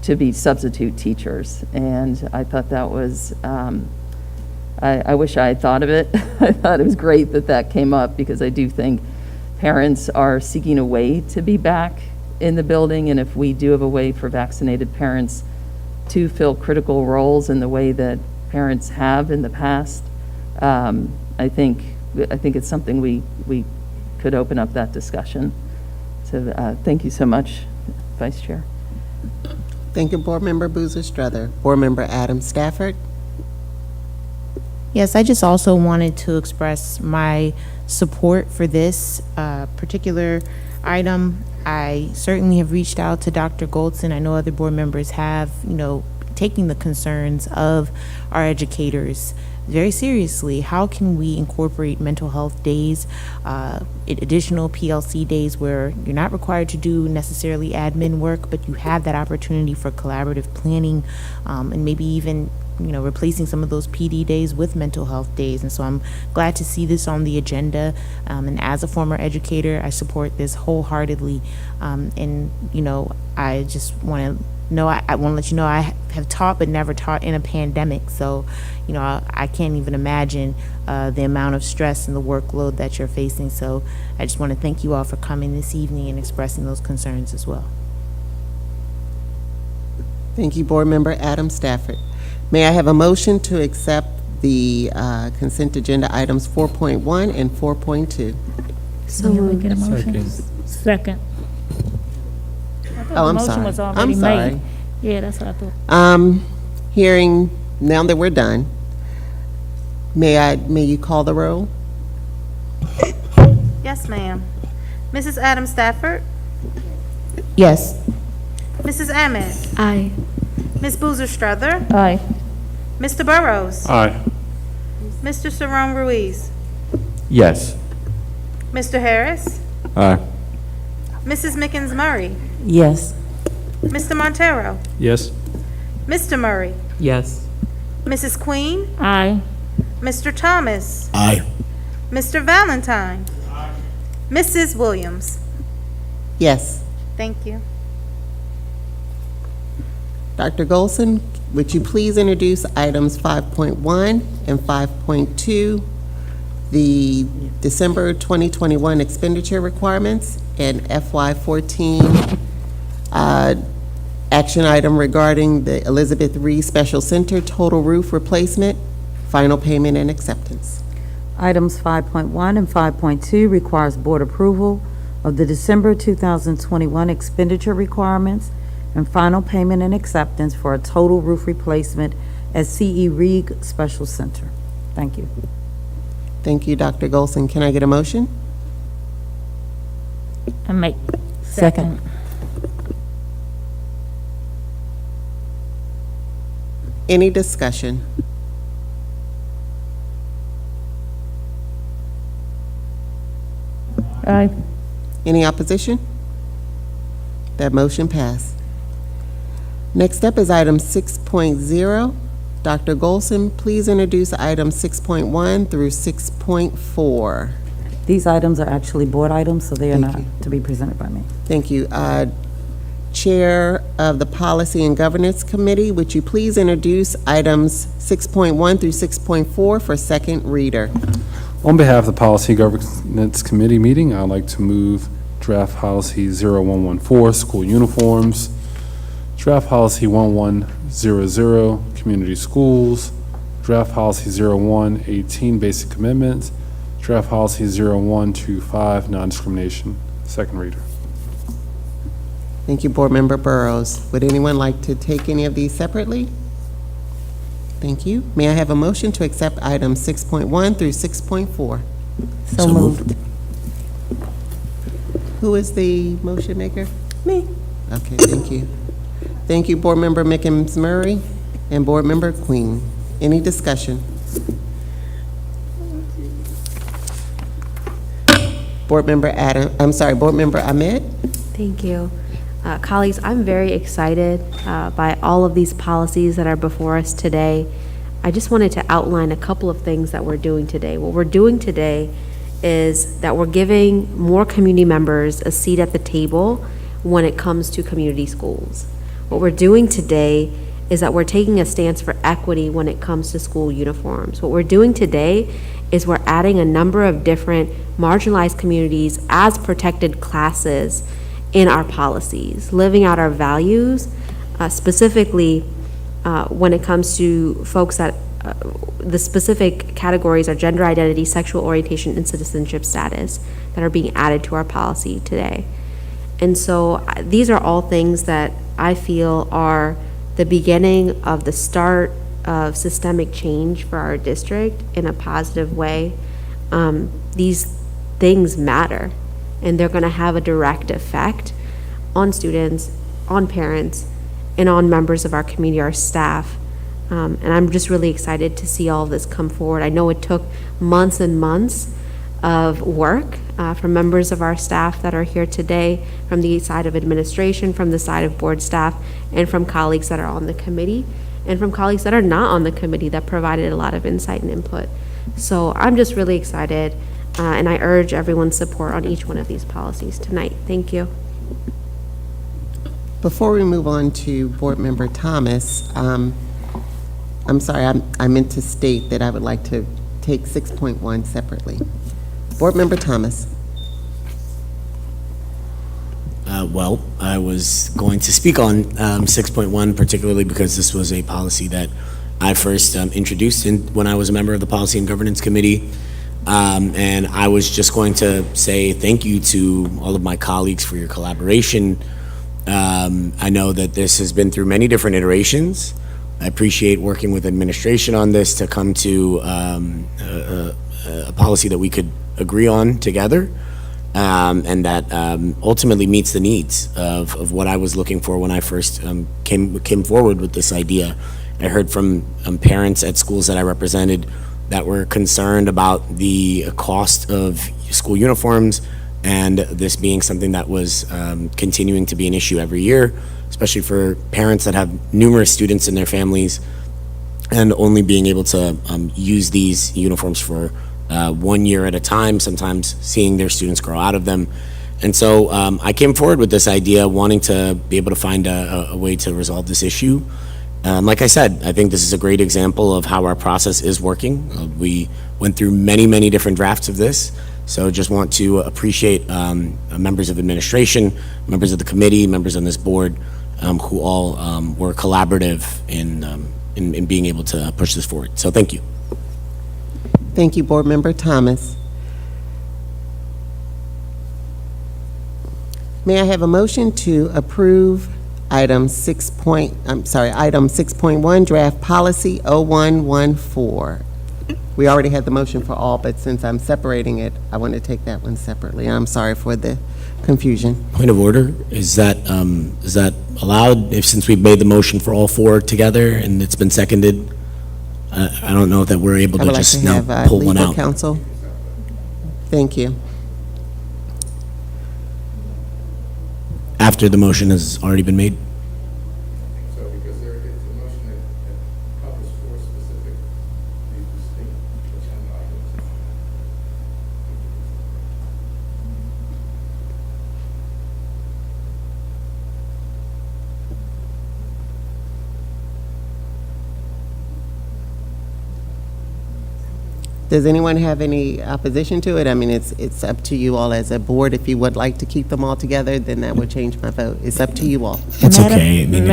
to be substitute teachers, and I thought that was, I wish I had thought of it. I thought it was great that came up, because I do think parents are seeking a way to be back in the building, and if we do have a way for vaccinated parents to fill critical roles in the way that parents have in the past, I think it's something we could open up that discussion. So thank you so much, Vice Chair. Thank you, Board Member Boozer Struther. Board Member Adam Stafford. Yes, I just also wanted to express my support for this particular item. I certainly have reached out to Dr. Goldson. I know other board members have, taking the concerns of our educators very seriously. How can we incorporate mental health days, additional PLC days where you're not required to do necessarily admin work, but you have that opportunity for collaborative planning, and maybe even replacing some of those PD days with mental health days. And so I'm glad to see this on the agenda. And as a former educator, I support this wholeheartedly. And I just want to I want to let you know I have taught but never taught in a pandemic. So, I can't even imagine the amount of stress and the workload that you're facing. So I just want to thank you all for coming this evening and expressing those concerns as well. Thank you, Board Member Adam Stafford. May I have a motion to accept the consent agenda items 4.1 and 4.2? So we get a motion? Second. Oh, I'm The motion sorry. was I'm already sorry. made. Yeah, that's what I thought. Hearing, now that we're done, may you call the roll? Yes, ma'am. Mrs. Adam Stafford? Yes. Mrs. Ahmed? Aye. Ms. Boozer Struther? Aye. Mr. Burrows? Aye. Mr. Saron Ruiz? Yes. Mr. Harris? Aye. Mrs. Mickens Murray? Yes. Mr. Montero? Yes. Mr. Murray? Yes. Mrs. Queen? Aye. Mr. Thomas? Aye. Mr. Valentine? Mrs. Williams? Yes. Thank you. Dr. Golson, would you please introduce items 5.1 and 5.2, the December 2021 expenditure requirements, and FY14 action item regarding the Elizabeth Reed Special Center total roof replacement, final payment and acceptance. Items 5.1 and 5.2 requires board approval of the December 2021 expenditure requirements and final payment and acceptance for a total roof replacement at C.E. Reed Special Center. Thank you. Thank you, Dr. Golson. Can I get a motion? I make. Second. Any discussion? Aye. Any opposition? That motion passed. Next up is item 6.0. Dr. Golson, please introduce items 6.1 through 6.4. These items are actually board items, so they are not to be presented by me. Thank you. Chair of the Policy and Governance Committee, would you please introduce items 6.1 through 6.4 for second reader? On behalf of the Policy and Governance Committee meeting, I'd like to move draft policy 0114, school uniforms, draft policy 1100, community schools, draft policy 0118, basic commitments, draft policy 0125, non-discrimination. Second reader. Thank you, Board Member Burrows. Would anyone like to take any of these separately? Thank you. May I have a motion to accept items 6.1 through 6.4? So moved. Who is the motion maker? Me. Okay, thank you. Thank you, Board Member Mickens-Murray and Board Member Queen. Any discussion? Board Member Board Member Ahmed? Thank you. Colleagues, I'm very excited by all of these policies that are before us today. I just wanted to outline a couple of things that we're doing today. What we're doing today is that we're giving more community members a seat at the table when it comes to community schools. What we're doing today is that we're taking a stance for equity when it comes to school uniforms. What we're doing today is we're adding a number of different marginalized communities as protected classes in our policies, living out our values, specifically when it comes to folks that the specific categories are gender identity, sexual orientation, and citizenship status that are being added to our policy today. And so these are all things that I feel are the beginning of the start of systemic change for our district in a positive way. These things matter, and they're going to have a direct effect on students, on parents, and on members of our community, our staff. And I'm just really excited to see all of this come forward. I know it took months and months of work from members of our staff that are here today, from the side of administration, from the side of board staff, and from colleagues that are on the committee, and from colleagues that are not on the committee that provided a lot of insight and input. So I'm just really excited, and I urge everyone's support on each one of these policies tonight. Thank you. Before we move on to Board Member Thomas, I'm sorry, I meant to state that I would like to take 6.1 separately. Board Member Thomas. Well, I was going to speak on 6.1, particularly because this was a policy that I first introduced when I was a member of the Policy and Governance Committee. And I was just going to say thank you to all of my colleagues for your collaboration. I know that this has been through many different iterations. I appreciate working with administration on this to come to a policy that we could agree on together, and that ultimately meets the needs of what I was looking for when I first came forward with this idea. I heard from parents at schools that I represented that were concerned about the cost of school uniforms, and this being something that was continuing to be an issue every year, especially for parents that have numerous students in their families and only being able to use these uniforms for 1 year at a time, sometimes seeing their students grow out of them. And so I came forward with this idea, wanting to be able to find a way to resolve this issue. Like I said, I think this is a great example of how our process is working. We went through many, many different drafts of this. So just want to appreciate members of administration, members of the committee, members on this board, who all were collaborative in being able to push this forward. So thank you. Thank you, Board Member Thomas. May I have a motion to approve Item 6.1, Draft Policy 0114. We already had the motion for all, but since I'm separating it, I want to take that one separately. I'm sorry for the confusion. Point of order, is that allowed, if since we've made the motion for all four together and it's been seconded? I don't know that we're able I to would like just to now have pull one legal out. counsel. Thank you. After the motion has already been made? So, because it's a motion that covers four specific, distinct agenda items. Does anyone have any opposition to it? I mean, it's up to you all as a board. If you would like to keep them all together, then that would change my vote. It's up to you all. It's okay. I mean,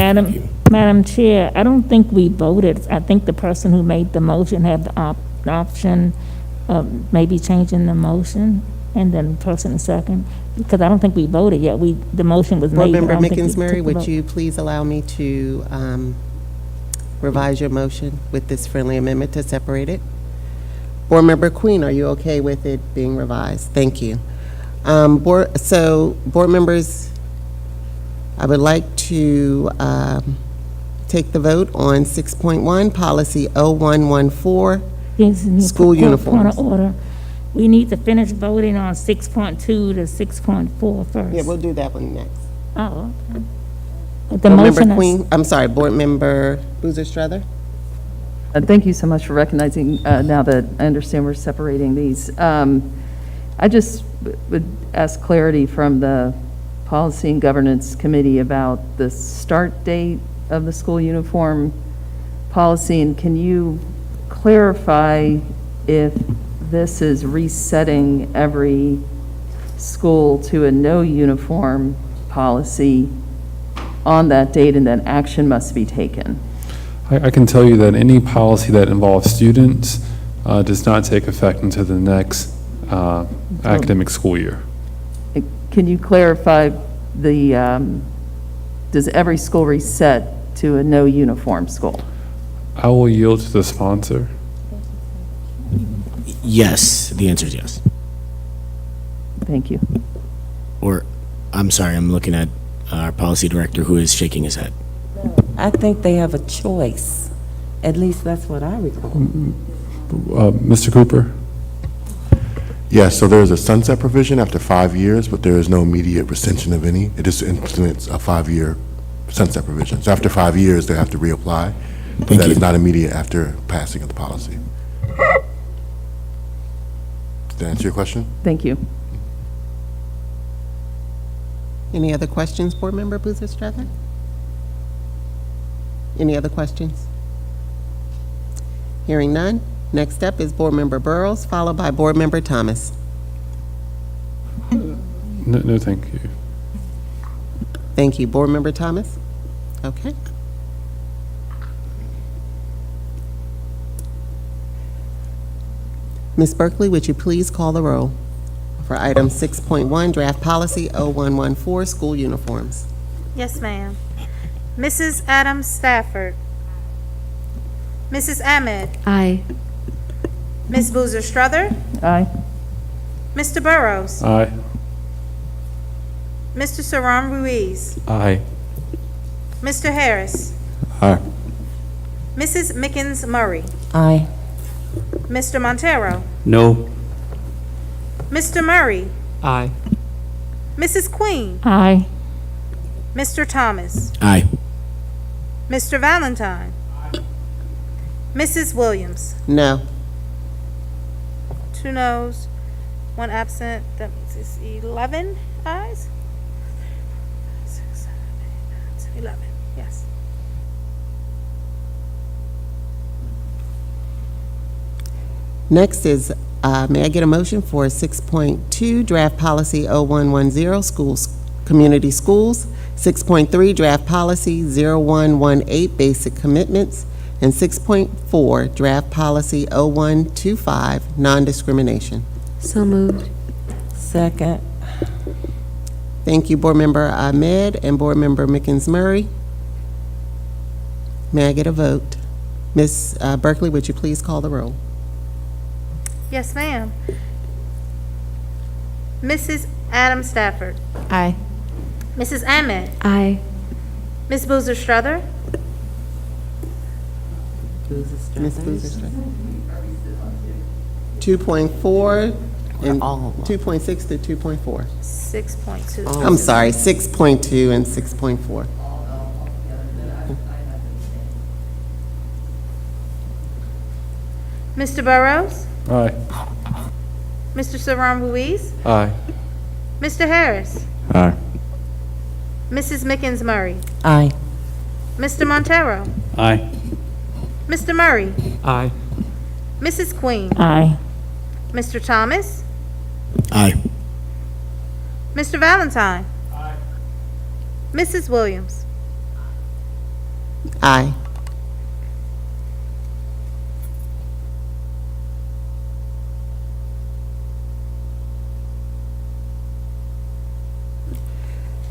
Madam Chair, I don't think we voted. I think the person who made the motion had the option of maybe changing the motion, and then person second, because I don't think we voted yet. The motion was Board made. Member but I don't think we Mickens-Murray, took the would vote. you please allow me to revise your motion with this friendly amendment to separate it? Board Member Queen, are you okay with it being revised? Thank you. Board members, I would like to take the vote on 6.1, Policy 0114, school Point uniforms. of order. We need to finish voting on 6.2 to 6.4 first. Yeah, we'll do that one next. Oh, okay. The Board Member motion is, Queen, I'm sorry, Board Member Boozer-Strother? Thank you so much for recognizing, now that I understand we're separating these. I just would ask clarity from the Policy and Governance Committee about the start date of the school uniform policy, and can you clarify if this is resetting every school to a no uniform policy on that date, and then action must be taken? I can tell you that any policy that involves students does not take effect until the next academic school year. Can you clarify does every school reset to a no uniform school? I will yield to the sponsor. Yes, the answer is yes. Thank you. Or, I'm sorry, I'm looking at our policy director who is shaking his head. I think they have a choice. At least that's what I recall. Mr. Cooper? Yes, so there is a sunset provision after 5 years, but there is no immediate rescission of any. It just implements a 5-year sunset provision. So after 5 years, they have to reapply, but that is not immediate after passing of the policy. Did that answer your question? Thank you. Any other questions, Board Member Boozer-Strother? Any other questions? Hearing none. Next up is Board Member Burrows, followed by Board Member Thomas. No, thank you. Thank you. Board Member Thomas? Okay. Ms. Berkeley, would you please call the roll for item 6.1, Draft Policy 0114, School Uniforms? Yes, ma'am. Mrs. Adams Stafford. Mrs. Ahmed. Aye. Ms. Boozer-Strother. Aye. Mr. Burrows. Aye. Mr. Saram Ruiz. Aye. Mr. Harris. Aye. Mrs. Mickens Murray. Aye. Mr. Montero. No. Mr. Murray. Aye. Mrs. Queen. aye. Mr. Thomas. Aye. Mr. Valentine. Mrs. Williams. No. 2 noes, 1 absent. That means it's 11 ayes. 6, 7, 8, 9, 10, 11. Yes. Next is, may I get a motion for 6.2, Draft Policy 0110, Schools, Community Schools, 6.3, Draft Policy 0118, Basic Commitments, and 6.4, Draft Policy 0125, Non-Discrimination. So moved. Second. Thank you, Board Member Ahmed and Board Member Mickens-Murray. May I get a vote? Ms. Berkeley, would you please call the roll? Yes, ma'am. Mrs. Adam Stafford. Aye. Mrs. Ahmed. Aye. Ms. Boozer Strother. Ms. Boozer. 2.4 and 2.6 to 2.4. 6.2. I'm sorry, 6.2 and 6.4. Mr. Burrows. Aye. Mr. Saram Ruiz. Aye. Mr. Harris. Aye. Mrs. Mickens-Murray. Aye. Mr. Montero. Aye. Mr. Murray. Aye. Mrs. Queen. Aye. Mr. Thomas. Aye. Mr. Valentine. Mrs. Williams. Aye.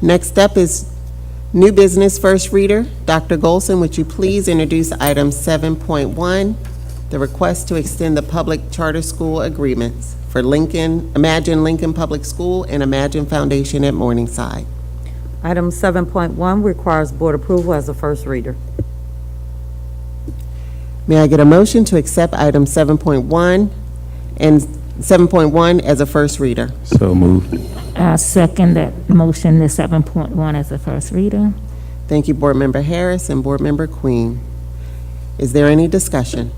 Next up is new business first reader. Dr. Golson, would you please introduce item 7.1, the request to extend the public charter school agreements for Lincoln, Imagine Lincoln Public School and Imagine Foundation at Morningside. Item 7.1 requires board approval as a first reader. May I get a motion to accept item 7.1 and 7.1 as a first reader? So moved. I second that motion, the 7.1 as the first reader. Thank you, Board Member Harris and Board Member Queen. Is there any discussion?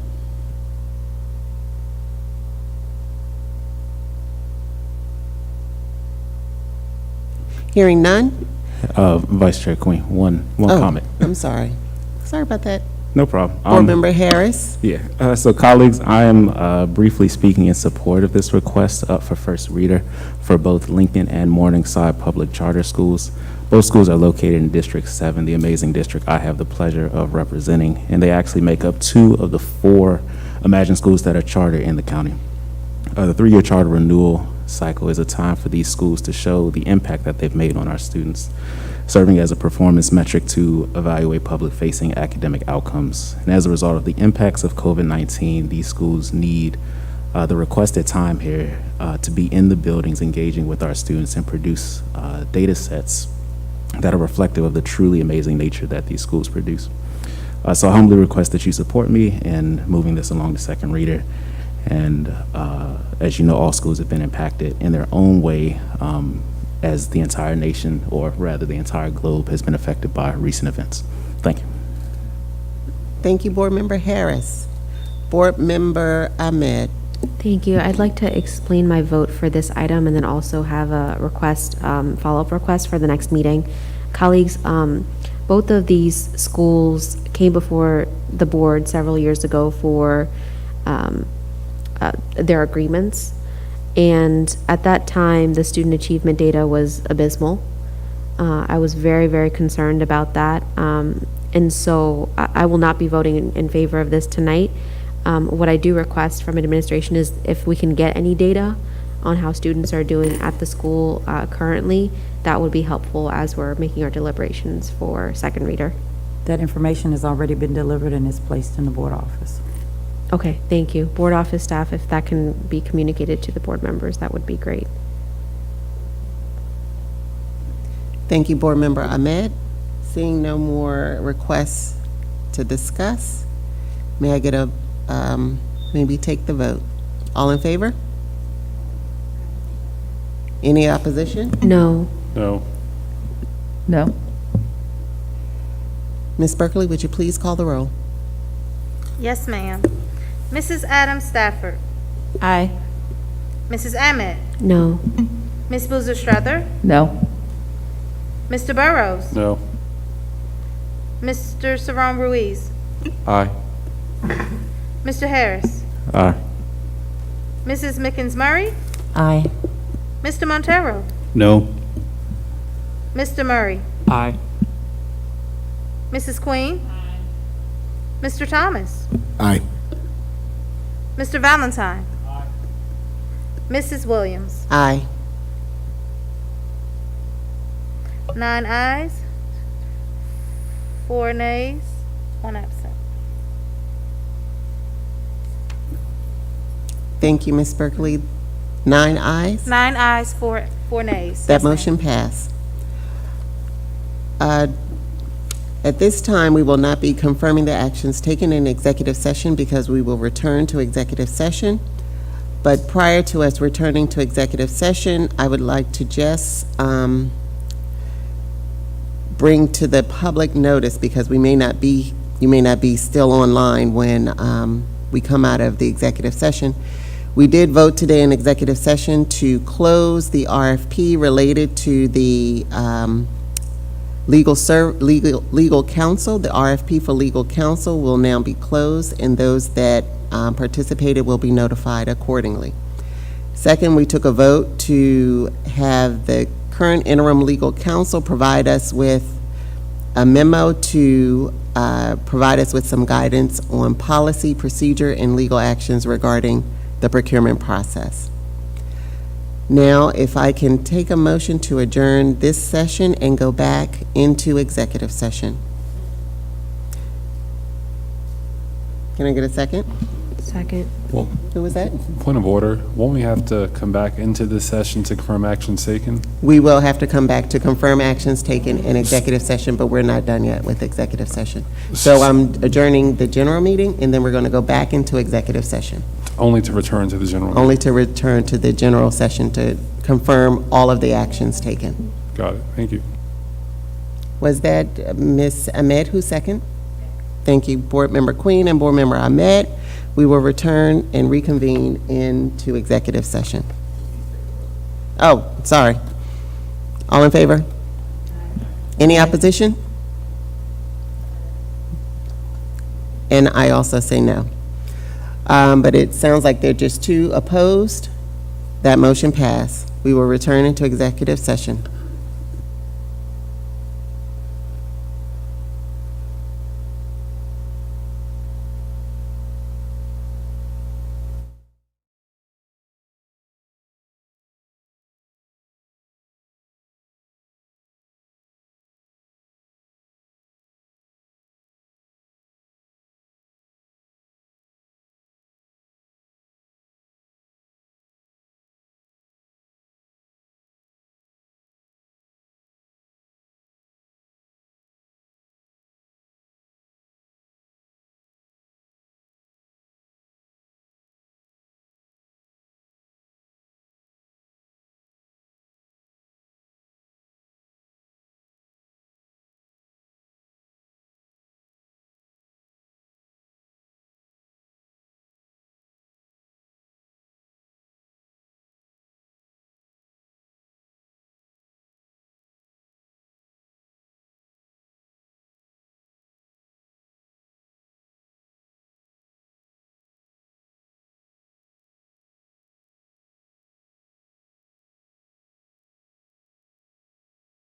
Hearing none? Vice Chair Queen, one comment. I'm sorry. Sorry about that. No problem. Board Member Harris? Yeah, so colleagues, I am briefly speaking in support of this request up for first reader for both Lincoln and Morningside Public Charter Schools. Both schools are located in District 7, the amazing district I have the pleasure of representing, and they actually make up 2 of the 4 Imagine schools that are chartered in the county. The 3-year charter renewal cycle is a time for these schools to show the impact that they've made on our students, serving as a performance metric to evaluate public-facing academic outcomes. And as a result of the impacts of COVID-19, these schools need the requested time here to be in the buildings engaging with our students and produce data sets that are reflective of the truly amazing nature that these schools produce. So I humbly request that you support me in moving this along to second reader. And as you know, all schools have been impacted in their own way as the entire nation, or rather the entire globe, has been affected by recent events. Thank you. Thank you, Board Member Harris. Board Member Ahmed. Thank you. I'd like to explain my vote for this item and then also have a request, follow-up request for the next meeting. Colleagues, both of these schools came before the board several years ago for their agreements. And at that time, the student achievement data was abysmal. I was very, very concerned about that. And so I will not be voting in favor of this tonight. What I do request from administration is if we can get any data on how students are doing at the school currently, that would be helpful as we're making our deliberations for second reader. That information has already been delivered and is placed in the board office. Okay, thank you. Board office staff, if that can be communicated to the board members, that would be great. Thank you, Board Member Ahmed. Seeing no more requests to discuss, may I get a, maybe take the vote? All in favor? Any opposition? No. No. No. Ms. Berkeley, would you please call the roll? Yes, ma'am. Mrs. Adam Stafford. Aye. Mrs. Ahmed. No. Ms. Boozer Strother. No. Mr. Burrows. No. Mr. Saram Ruiz. Aye. Mr. Harris. Aye. Mrs. Mickens-Murray. Aye. Mr. Montero. No. Mr. Murray. Aye. Mrs. Queen. Mr. Thomas. Aye. Mr. Valentine. Mrs. Williams. Aye. 9 ayes, 4 nays, 1 absent. Thank you, Ms. Berkeley. 9 ayes? 9 ayes, 4 nays. That Yes, ma'am. motion passed. At this time, we will not be confirming the actions taken in executive session because we will return to executive session. But prior to us returning to executive session, I would like to just bring to the public notice, because you may not be still online when we come out of the executive session. We did vote today in executive session to close the RFP related to the legal counsel. The RFP for legal counsel will now be closed, and those that participated will be notified accordingly. Second, we took a vote to have the current interim legal counsel provide us with a memo to provide us with some guidance on policy, procedure, and legal actions regarding the procurement process. Now, if I can take a motion to adjourn this session and go back into executive session. Can I get a second? Second. Well, Who was that? point of order, won't we have to come back into this session to confirm actions taken? We will have to come back to confirm actions taken in executive session, but we're not done yet with executive session. So I'm adjourning the general meeting, and then we're going to go back into executive session. Only to return to the general meeting? Only to return to the general session to confirm all of the actions taken. Got it, thank you. Was that Ms. Ahmed who second? Thank you, Board Member Queen and Board Member Ahmed. We will return and reconvene into executive session. Oh, sorry. All in favor? Any opposition? And I also say no. But it sounds like there are just 2 opposed. That motion passed. We will return into executive session.